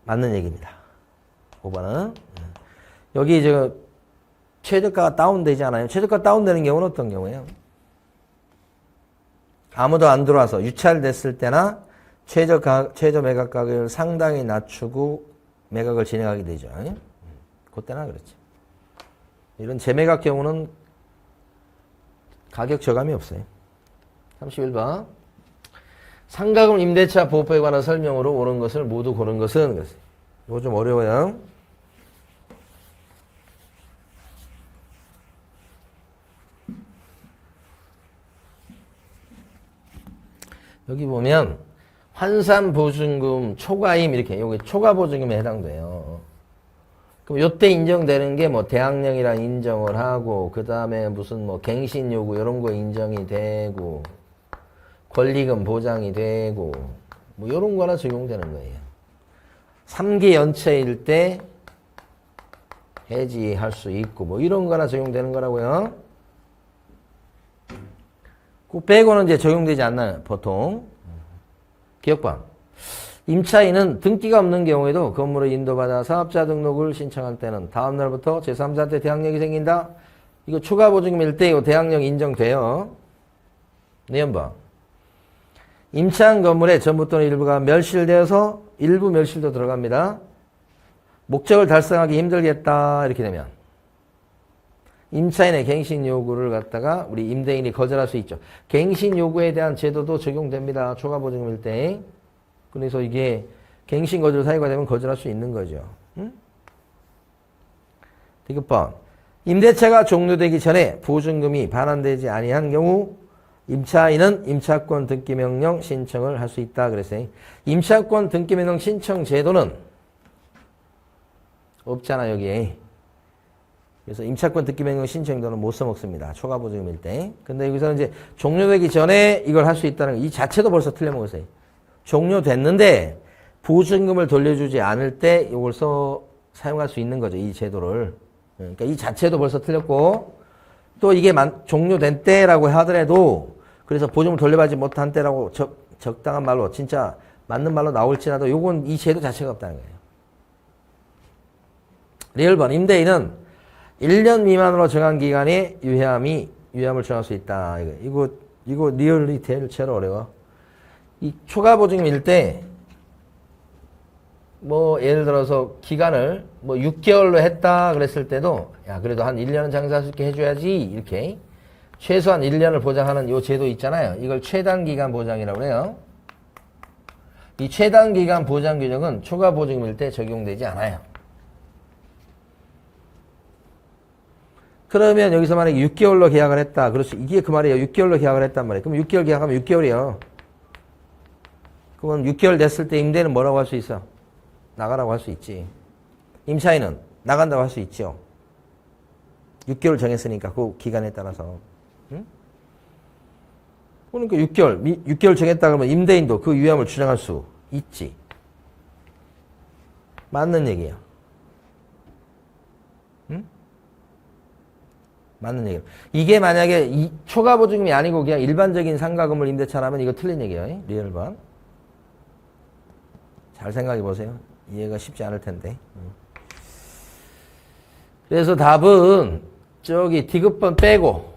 S1: 맞는 얘기입니다. 5번은. 여기 이제 최저가가 다운되지 않아요. 최저가 다운되는 경우는 어떤 경우예요? 아무도 안 들어와서 유찰됐을 때나 최저 매각 가격을 상당히 낮추고 매각을 진행하게 되죠. 그때나 그렇지. 이런 재매각 경우는 가격 저감이 없어요. 31번. 상가금 임대차 보호법에 관한 설명으로 옳은 것을 모두 고른 것은? 이거 좀 어려워요. 여기 보면 환산보증금 초과임 이렇게 여기 초과보증금에 해당돼요. 그럼 요때 인정되는 게 뭐 대항력이랑 인정을 하고 그 다음에 무슨 뭐 갱신요구 이런 거 인정이 되고 권리금 보장이 되고 뭐 이런 거나 적용되는 거예요. 3기 연체일 때 해지할 수 있고 뭐 이런 거나 적용되는 거라고요. 그 빼고는 이제 적용되지 않나요, 보통. 기억방. 임차인은 등기가 없는 경우에도 건물을 인도받아 사업자 등록을 신청할 때는 다음 날부터 제3자한테 대항력이 생긴다. 이거 추가 보증금일 때 이거 대항력 인정돼요. 내연방. 임차한 건물에 전부 또는 일부가 멸실되어서 일부 멸실도 들어갑니다. 목적을 달성하기 힘들겠다 이렇게 되면 임차인의 갱신 요구를 갖다가 우리 임대인이 거절할 수 있죠. 갱신 요구에 대한 제도도 적용됩니다. 초과 보증금일 때. 그래서 이게 갱신 거절 사유가 되면 거절할 수 있는 거죠. 디귿번. 임대차가 종료되기 전에 보증금이 반환되지 아니한 경우 임차인은 임차권 등기 명령 신청을 할 수 있다 그랬어요. 임차권 등기 명령 신청 제도는 없잖아 여기에. 그래서 임차권 등기 명령 신청도는 못 써먹습니다. 초과 보증금일 때. 근데 여기서 이제 종료되기 전에 이걸 할 수 있다는 거, 이 자체도 벌써 틀려먹었어요. 종료됐는데 보증금을 돌려주지 않을 때 이걸 사용할 수 있는 거죠. 이 제도를. 그러니까 이 자체도 벌써 틀렸고 또 이게 종료된 때라고 하더라도 그래서 보증금을 돌려받지 못한 때라고 적당한 말로 진짜 맞는 말로 나올지라도 요건 이 제도 자체가 없다는 거예요. 리얼번. 임대인은 1년 미만으로 정한 기간에 유예함을 정할 수 있다. 이거 리얼리테일 제일 어려워. 이 초과 보증금일 때, 뭐, 예를 들어서 기간을 뭐 6개월로 했다 그랬을 때도, 야, 그래도 한 1년은 장사할 수 있게 해줘야지. 이렇게. 최소한 1년을 보장하는 요 제도 있잖아요. 이걸 최단기간 보장이라고 해요. 이 최단기간 보장 규정은 초과 보증금일 때 적용되지 않아요. 그러면 여기서 만약에 6개월로 계약을 했다. 그렇지. 이게 그 말이에요. 6개월로 계약을 했단 말이에요. 그럼 6개월 계약하면 6개월이요. 그러면 6개월 됐을 때 임대는 뭐라고 할 수 있어? 나가라고 할 수 있지. 임차인은 나간다고 할 수 있죠. 6개월 정했으니까 그 기간에 따라서. 응? 그러니까 6개월 정했다 그러면 임대인도 그 유예함을 주장할 수 있지. 맞는 얘기예요. 응? 맞는 얘기예요. 이게 만약에 이 초과 보증금이 아니고 그냥 일반적인 상가건물 임대차라면 이거 틀린 얘기예요. 리얼반. 잘 생각해 보세요. 이해가 쉽지 않을 텐데. 그래서 답은 저기 디귿번 빼고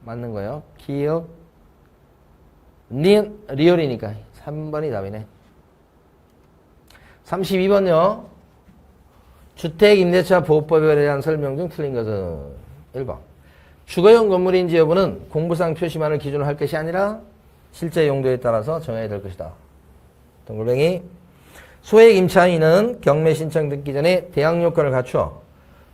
S1: 맞는 거예요. 기억 리얼이니까 3번이 답이네. 32번요. 주택임대차 보호법에 대한 설명 중 틀린 것은 1번. 주거용 건물인지 여부는 공부상 표시만을 기준으로 할 것이 아니라 실제 용도에 따라서 정해야 될 것이다. 동글뱅이. 소액 임차인은 경매 신청 듣기 전에 대항 요건을 갖추어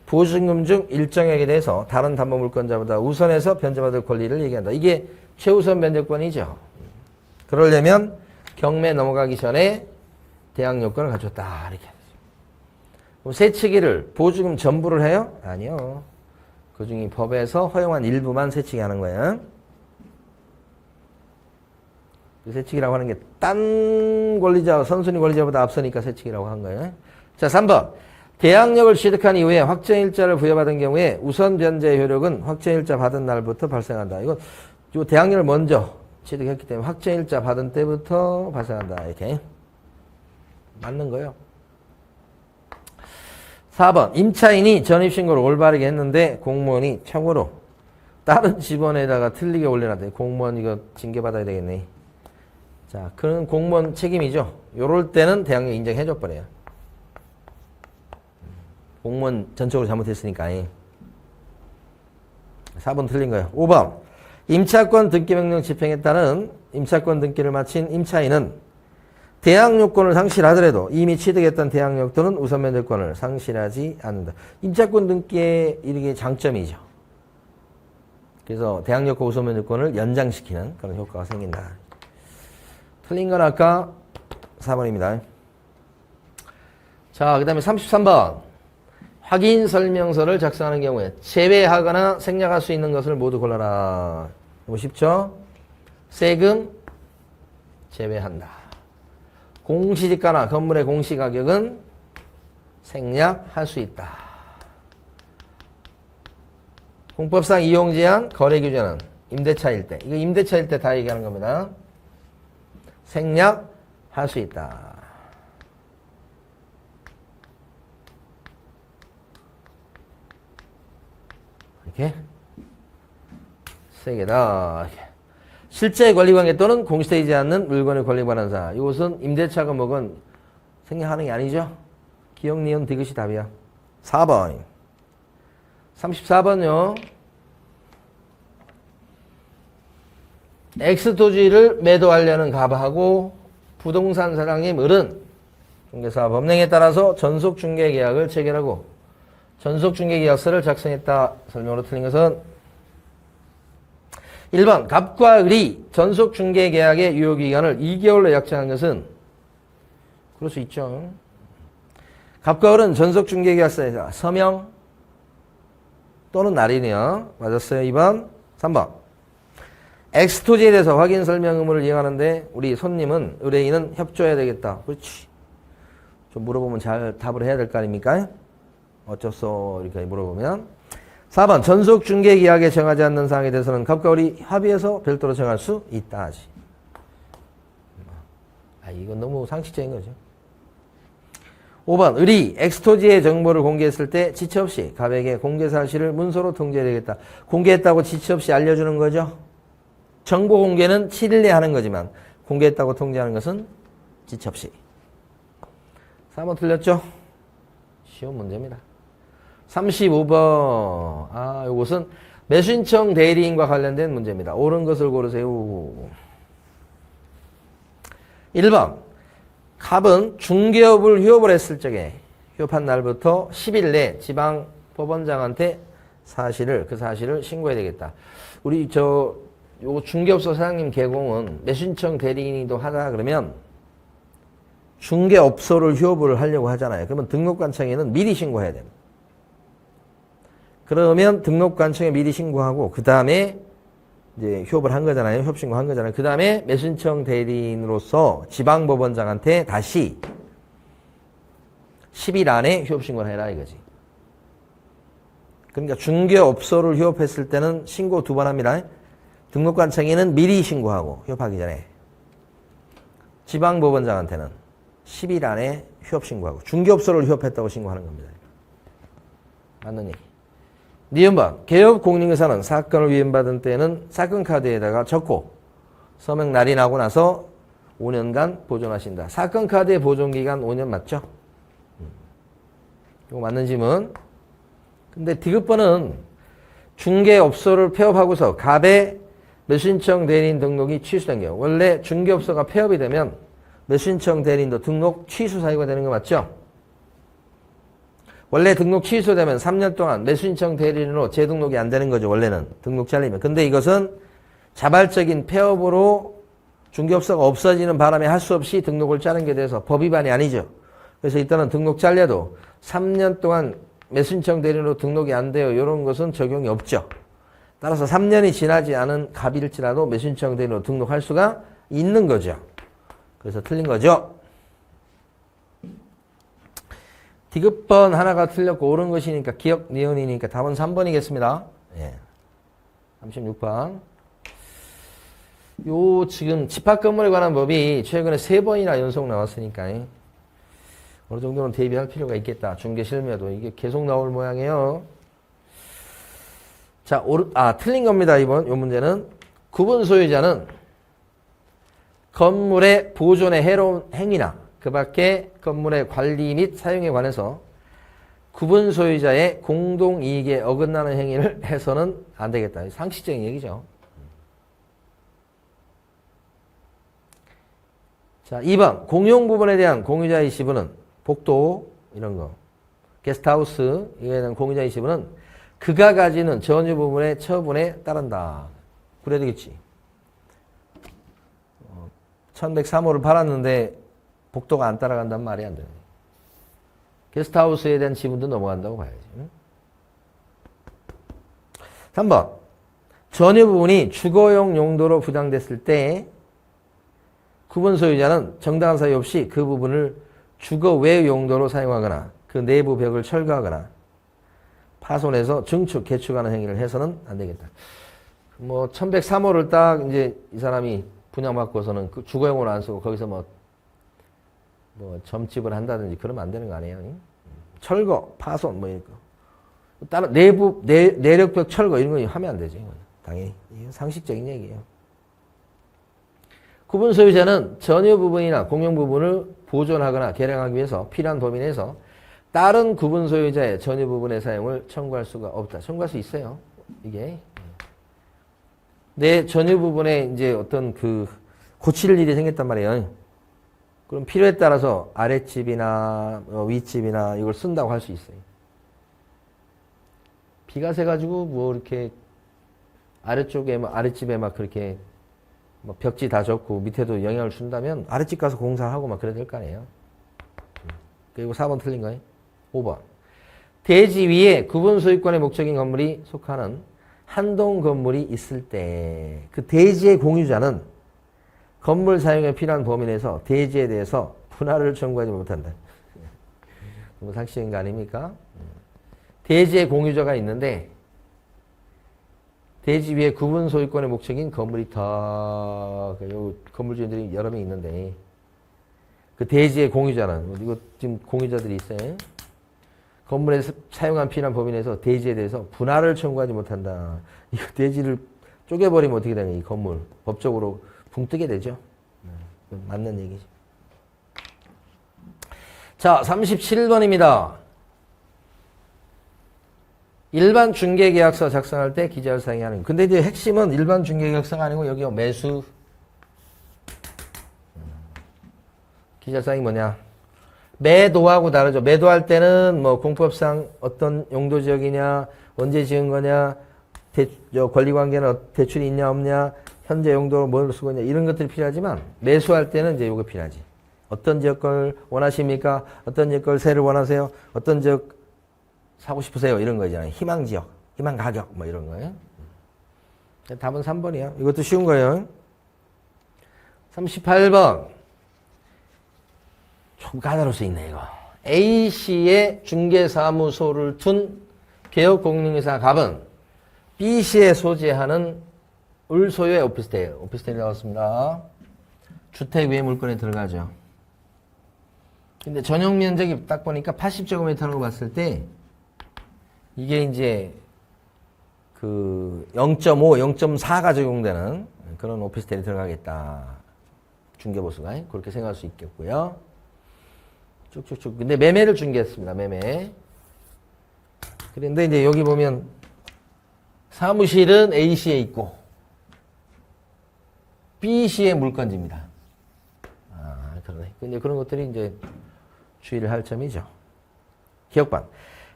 S1: 보증금 중 일정액에 대해서 다른 담보 물권자보다 우선해서 변제받을 권리를 얘기한다. 이게 최우선 변제권이죠. 그러려면 경매 넘어가기 전에 대항 요건을 갖췄다. 이렇게. 그럼 세치기를 보증금 전부를 해요? 아니요. 그중에 법에서 허용한 일부만 세치기 하는 거예요. 세칙이라고 하는 게 딴 권리자, 선순위 권리자보다 앞서니까 세칙이라고 한 거예요. 자, 3번. 대항력을 취득한 이후에 확정일자를 부여받은 경우에 우선 변제의 효력은 확정일자 받은 날부터 발생한다. 이거 대항력을 먼저 취득했기 때문에 확정일자 받은 때부터 발생한다. 이렇게. 맞는 거예요. 4번. 임차인이 전입신고를 올바르게 했는데 공무원이 참고로 다른 집원에다가 틀리게 올려놨더니 공무원 이거 징계받아야 되겠네. 자, 그런 공무원 책임이죠. 요럴 때는 대항력 인정해줘 버려요. 공무원 전적으로 잘못했으니까. 4번 틀린 거예요. 5번. 임차권 등기 명령 집행에 따른 임차권 등기를 마친 임차인은 대항력권을 상실하더라도 이미 취득했던 대항력 또는 우선 면제권을 상실하지 않는다. 임차권 등기의 이게 장점이죠. 그래서 대항력과 우선 면제권을 연장시키는 그런 효과가 생긴다. 틀린 건 아까 4번입니다. 자, 그 다음에 33번. 확인 설명서를 작성하는 경우에 제외하거나 생략할 수 있는 것을 모두 골라라. 너무 쉽죠? 세금 제외한다. 공시지가나 건물의 공시가격은 생략할 수 있다. 공법상 이용제한 거래규제는 임대차일 때, 이거 임대차일 때 다 얘기하는 겁니다. 생략할 수 있다. 이렇게 세 개다. 실제 권리관계 또는 공시되지 않는 물건의 권리관한사. 이것은 임대차 금목은 생략하는 게 아니죠. 기억, 니은, 디귿이 답이야. 4번. 34번요. X토지를 매도하려는 갑하고 부동산 사장의 을은 중개사 법령에 따라서 전속중개계약을 체결하고 전속중개계약서를 작성했다. 설명으로 틀린 것은 1번 갑과 을이 전속중개계약의 유효기간을 2개월로 약정한 것은 그럴 수 있죠. 갑과 을은 전속중개계약서에서 서명 또는 날인이요. 맞았어요. 2번. 3번 X토지에 대해서 확인 설명 의무를 이행하는데 우리 손님은 의뢰인은 협조해야 되겠다. 그렇지. 좀 물어보면 잘 답을 해야 될 거 아닙니까? 어쩌소 이렇게 물어보면 4번 전속중개계약에 정하지 않는 사항에 대해서는 갑과 을이 합의해서 별도로 정할 수 있다 하지. 이건 너무 상식적인 거죠. 5번 을이 X토지의 정보를 공개했을 때 지체 없이 갑에게 공개 사실을 문서로 통지해야 되겠다. 공개했다고 지체 없이 알려주는 거죠. 정보 공개는 7일 내에 하는 거지만 공개했다고 통지하는 것은 지체 없이. 4번 틀렸죠? 쉬운 문제입니다. 35번. 요것은 매수신청 대리인과 관련된 문제입니다. 옳은 것을 고르세요. 1번. 갑은 중개업을 휴업을 했을 적에 휴업한 날부터 10일 내 지방 법원장한테 그 사실을 신고해야 되겠다. 우리 요 중개업소 사장님 개공은 매수신청 대리인이도 하다 그러면 중개업소를 휴업을 하려고 하잖아요. 그러면 등록관청에는 미리 신고해야 됩니다. 그러면 등록관청에 미리 신고하고 그 다음에 이제 휴업을 한 거잖아요. 휴업신고 한 거잖아요. 그 다음에 매수신청 대리인으로서 지방법원장한테 다시 10일 안에 휴업신고를 해라 이거지. 그러니까 중개업소를 휴업했을 때는 신고 2번 합니다. 등록관청에는 미리 신고하고 휴업하기 전에 지방법원장한테는 10일 안에 휴업신고하고 중개업소를 휴업했다고 신고하는 겁니다. 맞는 얘기. 니은번 개업공인중개사는 사건을 위임받은 때에는 사건 카드에다가 적고 서명 날인하고 나서 5년간 보존하신다. 사건 카드의 보존기간 5년 맞죠? 이거 맞는 질문. 근데 디귿번은 중개업소를 폐업하고서 갑의 매수신청 대리인 등록이 취소된 경우 원래 중개업소가 폐업이 되면 매수신청 대리인도 등록 취소 사유가 되는 거 맞죠? 원래 등록 취소되면 3년 동안 매수신청 대리인으로 재등록이 안 되는 거죠. 원래는 등록 잘리면. 근데 이것은 자발적인 폐업으로 중개업소가 없어지는 바람에 할 수 없이 등록을 자른 게 돼서 법 위반이 아니죠. 그래서 일단은 등록 잘려도 3년 동안 매수신청 대리인으로 등록이 안 돼요. 이런 것은 적용이 없죠. 따라서 3년이 지나지 않은 갑일지라도 매수신청 대리인으로 등록할 수가 있는 거죠. 그래서 틀린 거죠. 디귿번 하나가 틀렸고 옳은 것이니까 기억 니은이니까 답은 3번이겠습니다. 예. 36번. 요 지금 집합 건물에 관한 법이 최근에 3번이나 연속 나왔으니까 어느 정도는 대비할 필요가 있겠다. 중개 실무에도 이게 계속 나올 모양이에요. 자, 틀린 겁니다. 이번 요 문제는 구분 소유자는 건물의 보존에 해로운 행위나 그 밖에 건물의 관리 및 사용에 관해서 구분 소유자의 공동이익에 어긋나는 행위를 해서는 안 되겠다. 상식적인 얘기죠. 자, 2번. 공용 부분에 대한 공유자의 지분은 복도, 이런 거. 게스트하우스, 이거에 대한 공유자의 지분은 그가 가지는 전유 부분의 처분에 따른다. 그래야 되겠지. 1103호를 팔았는데 복도가 안 따라간다면 말이 안 되네. 게스트하우스에 대한 지분도 넘어간다고 봐야지. 3번. 전유 부분이 주거용 용도로 부당됐을 때 구분 소유자는 정당한 사유 없이 그 부분을 주거 외 용도로 사용하거나 그 내부 벽을 철거하거나 파손해서 증축, 개축하는 행위를 해서는 안 되겠다. 1103호를 딱 이제 이 사람이 분양받고서는 그 주거용으로 안 쓰고 거기서 뭐 점집을 한다든지 그러면 안 되는 거 아니에요? 철거, 파손, 이런 거. 다른 내부, 내력벽 철거 이런 거 하면 안 되지. 당연히. 이건 상식적인 얘기예요. 구분 소유자는 전유 부분이나 공용 부분을 보존하거나 개량하기 위해서 필요한 범위 내에서 다른 구분 소유자의 전유 부분의 사용을 청구할 수가 없다. 청구할 수 있어요. 이게. 내 전유 부분에 이제 어떤 고칠 일이 생겼단 말이에요. 그럼 필요에 따라서 아랫집이나 윗집이나 이걸 쓴다고 할 수 있어요. 비가 새가지고 이렇게 아래쪽에 아랫집에 막 그렇게 벽지 다 졌고 밑에도 영향을 준다면 아랫집 가서 공사하고 막 그래야 될 거 아니에요. 그리고 4번 틀린 거예요. 5번. 대지 위에 구분 소유권의 목적인 건물이 속하는 한동 건물이 있을 때 그 대지의 공유자는 건물 사용에 필요한 범위 내에서 대지에 대해서 분할을 청구하지 못한다. 너무 상식적인 거 아닙니까? 대지의 공유자가 있는데 대지 위에 구분 소유권의 목적인 건물이 건물주인들이 여러 명 있는데 그 대지의 공유자는 이거 지금 공유자들이 있어요. 건물에 사용한 필요한 범위 내에서 대지에 대해서 분할을 청구하지 못한다. 이거 대지를 쪼개버리면 어떻게 되냐, 이 건물. 법적으로 붕 뜨게 되죠. 맞는 얘기죠. 자, 37번입니다. 일반 중개계약서 작성할 때 기재할 사항이 하는. 근데 이제 핵심은 일반 중개계약서가 아니고 여기 매수. 기재할 사항이 뭐냐. 매도하고 다르죠. 매도할 때는 공법상 어떤 용도 지역이냐, 언제 지은 거냐, 권리관계는 대출이 있냐 없냐, 현재 용도로 뭘 쓰고 있냐 이런 것들이 필요하지만 매수할 때는 이제 이거 필요하지. 어떤 지역 걸 원하십니까? 어떤 지역 걸 세를 원하세요? 어떤 지역 사고 싶으세요? 이런 거 있잖아요. 희망 지역, 희망 가격 이런 거예요. 답은 3번이야. 이것도 쉬운 거예요. 38번. 좀 까다로울 수 있네, 이거. A씨의 중개사무소를 둔 개업공인회사 갑은 B씨에 소재하는 을소유의 오피스텔. 오피스텔이 나왔습니다. 주택 외 물건에 들어가죠. 근데 전용 면적이 딱 보니까 80제곱미터라는 거 봤을 때 이게 이제 0.5, 0.4가 적용되는 그런 오피스텔이 들어가겠다. 중개보수가 그렇게 생각할 수 있겠고요. 쭉쭉쭉. 근데 매매를 중개했습니다. 매매. 그런데 이제 여기 보면 사무실은 A씨에 있고 B씨의 물건지입니다. 그러네. 근데 그런 것들이 이제 주의를 할 점이죠. 기억반.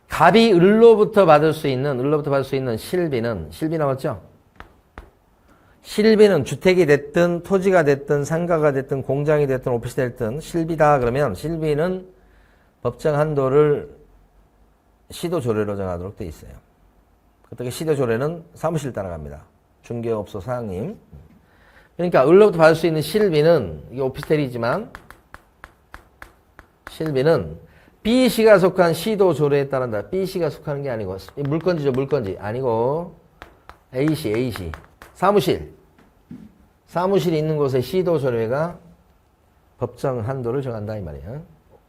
S1: 갑이 을로부터 받을 수 있는 실비는, 실비 나왔죠? 실비는 주택이 됐든, 토지가 됐든, 상가가 됐든, 공장이 됐든, 오피스 됐든, 실비다 그러면 실비는 법정 한도를 시도조례로 정하도록 되어 있어요. 어떻게 시도조례는 사무실 따라갑니다. 중개업소 사장님. 그러니까 을로부터 받을 수 있는 실비는 이게 오피스텔이지만 실비는 B씨가 속한 시도 조례에 따른다. B씨가 속하는 게 아니고 물건지죠. 물건지 아니고 A씨 사무실이 있는 곳에 시도 조례가 법정 한도를 정한다 이 말이야.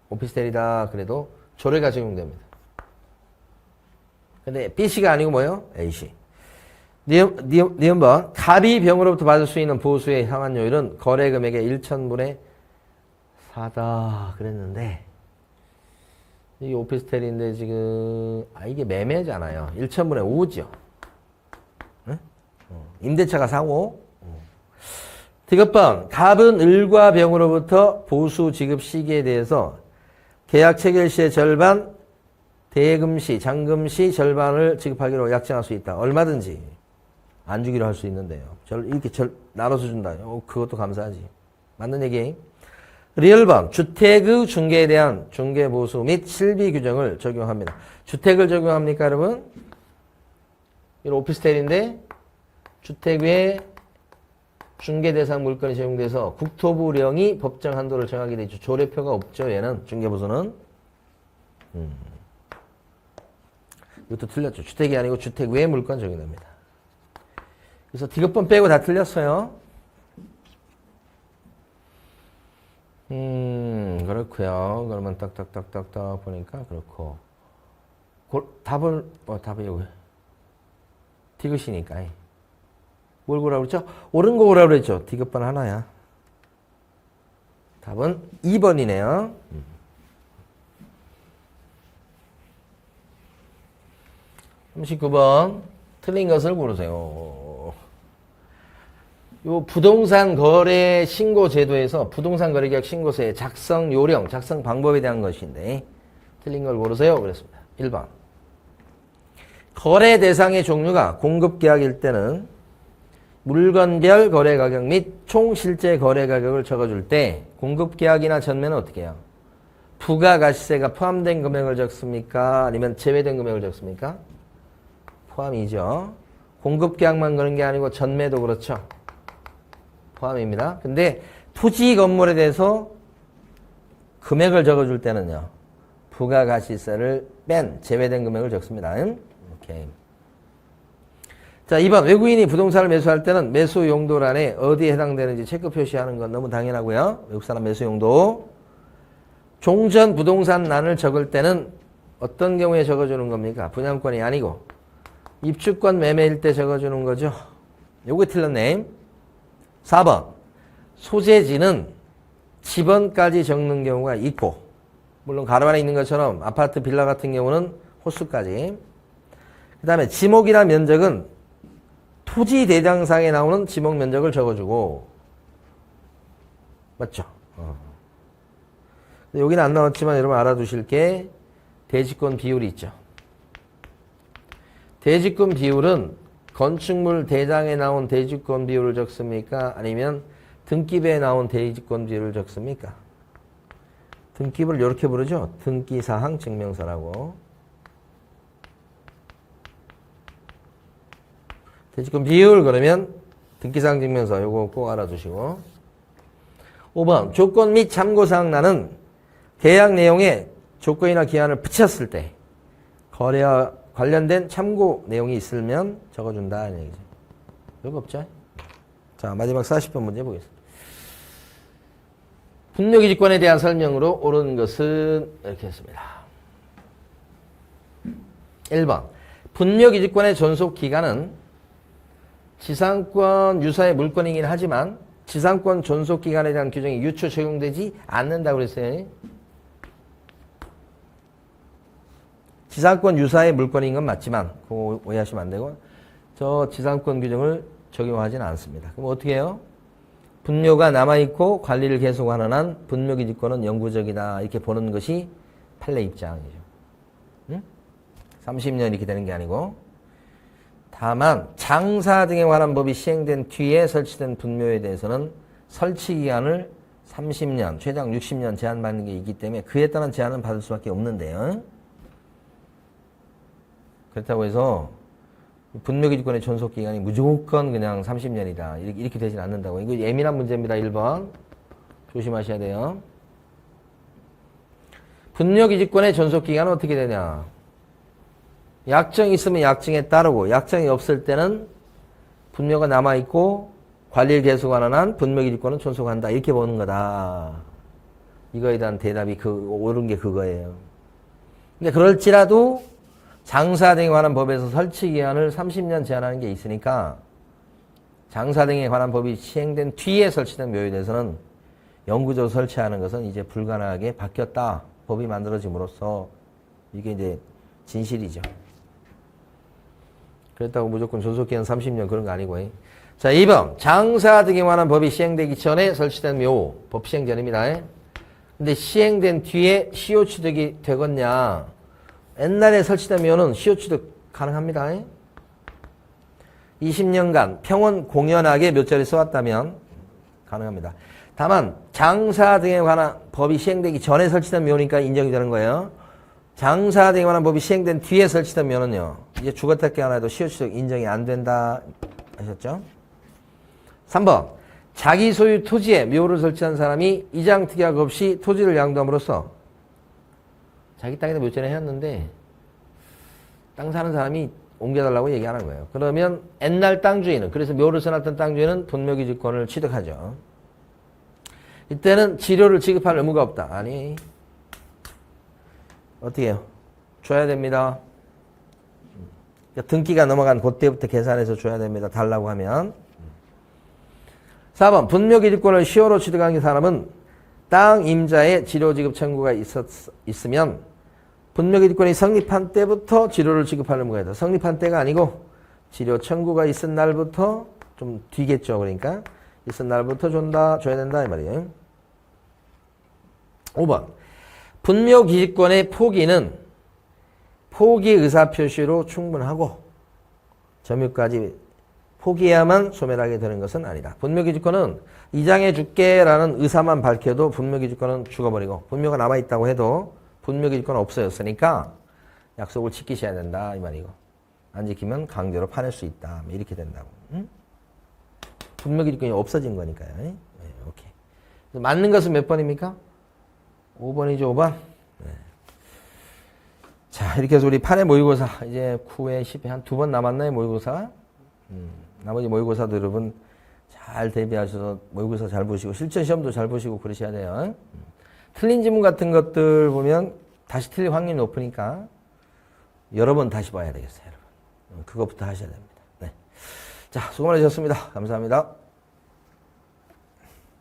S1: 오피스텔이다 그래도 조례가 적용됩니다. 근데 B씨가 아니고 뭐예요? A씨. 니은번 갑이 병으로부터 받을 수 있는 보수의 상환요율은 거래 금액의 1천분의 4다 그랬는데 이게 오피스텔인데 지금 이게 매매잖아요. 1천분의 5죠. 응? 임대차가 사고. 디귿번 갑은 을과 병으로부터 보수 지급 시기에 대해서 계약 체결 시의 절반, 대금 시, 잔금 시 절반을 지급하기로 약정할 수 있다. 얼마든지 안 주기로 할 수 있는데요. 이렇게 나눠서 준다. 그것도 감사하지. 맞는 얘기. 리얼번 주택의 중개에 대한 중개보수 및 실비 규정을 적용합니다. 주택을 적용합니까 여러분? 이런 오피스텔인데 주택 외에 중개 대상 물건이 적용돼서 국토부령이 법정 한도를 정하게 되죠. 조례표가 없죠. 얘는 중개보수는. 이것도 틀렸죠. 주택이 아니고 주택 외의 물건 적용됩니다. 그래서 디귿번 빼고 다 틀렸어요. 그렇고요. 그러면 딱딱딱딱딱 보니까 그렇고 답이 여기 디귿이니까 뭘 고라고 그랬죠? 옳은 거 고라고 그랬죠? 디귿번 하나야. 답은 2번이네요. 39번 틀린 것을 고르세요. 요 부동산 거래 신고 제도에서 부동산 거래 계약 신고서의 작성 요령, 작성 방법에 대한 것인데 틀린 걸 고르세요. 그랬습니다. 1번. 거래 대상의 종류가 공급 계약일 때는 물건별 거래 가격 및 총 실제 거래 가격을 적어줄 때 공급 계약이나 전매는 어떻게 해요? 부가가시세가 포함된 금액을 적습니까? 아니면 제외된 금액을 적습니까? 포함이죠. 공급 계약만 그런 게 아니고 전매도 그렇죠. 포함입니다. 근데 토지 건물에 대해서 금액을 적어줄 때는요. 부가가시세를 뺀 제외된 금액을 적습니다. 오케이. 자, 2번 외국인이 부동산을 매수할 때는 매수 용도란에 어디에 해당되는지 체크 표시하는 건 너무 당연하고요. 외국 사람 매수 용도. 종전 부동산란을 적을 때는 어떤 경우에 적어주는 겁니까? 분양권이 아니고 입주권 매매일 때 적어주는 거죠. 요거 틀렸네. 4번 소재지는 집원까지 적는 경우가 있고 물론 가로안에 있는 것처럼 아파트 빌라 같은 경우는 호수까지. 그 다음에 지목이나 면적은 토지 대장상에 나오는 지목 면적을 적어주고 맞죠? 여기는 안 나왔지만 여러분 알아두실 게 대지권 비율이 있죠. 대지권 비율은 건축물 대장에 나온 대지권 비율을 적습니까? 아니면 등기부에 나온 대지권 비율을 적습니까? 등기부를 이렇게 부르죠. 등기사항 증명서라고. 대지권 비율 그러면 등기사항 증명서 요거 꼭 알아두시고. 5번 조건 및 참고사항란은 계약 내용에 조건이나 기한을 붙였을 때 거래와 관련된 참고 내용이 있으면 적어준다. 이런 얘기죠. 별거 없죠? 자, 마지막 40번 문제 보겠습니다. 분묘기지권에 대한 설명으로 옳은 것은 이렇게 했습니다. 1번 분묘기지권의 존속기간은 지상권 유사의 물건이긴 하지만 지상권 존속기간에 대한 규정이 유추 적용되지 않는다고 그랬어요. 지상권 유사의 물건인 건 맞지만 그거 오해하시면 안 되고 저 지상권 규정을 적용하지는 않습니다. 그럼 어떻게 해요? 분묘가 남아있고 관리를 계속하는 한 분묘기지권은 영구적이다 이렇게 보는 것이 판례 입장이죠. 응? 30년 이렇게 되는 게 아니고 다만 장사 등에 관한 법이 시행된 뒤에 설치된 분묘에 대해서는 설치기간을 30년 최장 60년 제한받는 게 있기 때문에 그에 따른 제한은 받을 수밖에 없는데요. 그렇다고 해서 분묘기지권의 존속기간이 무조건 그냥 30년이다. 이렇게 되진 않는다고. 이거 예민한 문제입니다. 1번. 조심하셔야 돼요. 분묘기지권의 존속기간은 어떻게 되냐. 약정이 있으면 약정에 따르고 약정이 없을 때는 분묘가 남아있고 관리를 계속하는 한 분묘기지권은 존속한다. 이렇게 보는 거다. 이거에 대한 대답이 옳은 게 그거예요. 근데 그럴지라도 장사 등에 관한 법에서 설치 기한을 30년 제한하는 게 있으니까 장사 등에 관한 법이 시행된 뒤에 설치된 묘에 대해서는 영구적으로 설치하는 것은 이제 불가능하게 바뀌었다. 법이 만들어짐으로써 이게 이제 진실이죠. 그렇다고 무조건 존속기한 30년 그런 거 아니고. 자, 2번. 장사 등에 관한 법이 시행되기 전에 설치된 묘. 법 시행 전입니다. 근데 시행된 뒤에 시효 취득이 되겠냐. 옛날에 설치된 묘는 시효 취득 가능합니다. 20년간 평온 공연하게 묘자를 써왔다면 가능합니다. 다만 장사 등에 관한 법이 시행되기 전에 설치된 묘니까 인정이 되는 거예요. 장사 등에 관한 법이 시행된 뒤에 설치된 묘는요. 이제 죽었다 깨어나도 시효 취득 인정이 안 된다 하셨죠? 3번. 자기 소유 토지에 묘를 설치한 사람이 이장 특약 없이 토지를 양도함으로써 자기 땅에다 묘자를 해놨는데 땅 사는 사람이 옮겨달라고 얘기하는 거예요. 그러면 옛날 땅 주인은, 그래서 묘를 써놨던 땅 주인은 분묘기지권을 취득하죠. 이때는 지료를 지급할 의무가 없다. 아니, 어떻게 해요? 줘야 됩니다. 등기가 넘어간 그때부터 계산해서 줘야 됩니다. 달라고 하면. 4번. 분묘기지권을 시효로 취득한 사람은 땅 임자의 지료 지급 청구가 있으면 분묘기지권이 성립한 때부터 지료를 지급할 의무가 있다. 성립한 때가 아니고 지료 청구가 있은 날부터 좀 뒤겠죠. 그러니까 있은 날부터 줘야 된다 이 말이에요. 5번. 분묘기지권의 포기는 포기 의사표시로 충분하고 점유까지 포기해야만 소멸하게 되는 것은 아니다. 분묘기지권은 이장해 줄게라는 의사만 밝혀도 분묘기지권은 죽어버리고 분묘가 남아있다고 해도 분묘기지권은 없어졌으니까 약속을 지키셔야 된다 이 말이고 안 지키면 강제로 파낼 수 있다 이렇게 된다고. 응? 분묘기지권이 없어진 거니까요. 네, 오케이. 맞는 것은 몇 번입니까? 5번이죠. 5번. 네. 자, 이렇게 해서 우리 8회 모의고사 이제 9회 10회 한 2번 남았나요 모의고사? 나머지 모의고사도 여러분 잘 대비하셔서 모의고사 잘 보시고 실전 시험도 잘 보시고 그러셔야 돼요. 틀린 지문 같은 것들 보면 다시 틀릴 확률이 높으니까 여러 번 다시 봐야 되겠어요. 여러분. 그것부터 하셔야 됩니다. 네. 자, 수고 많으셨습니다. 감사합니다.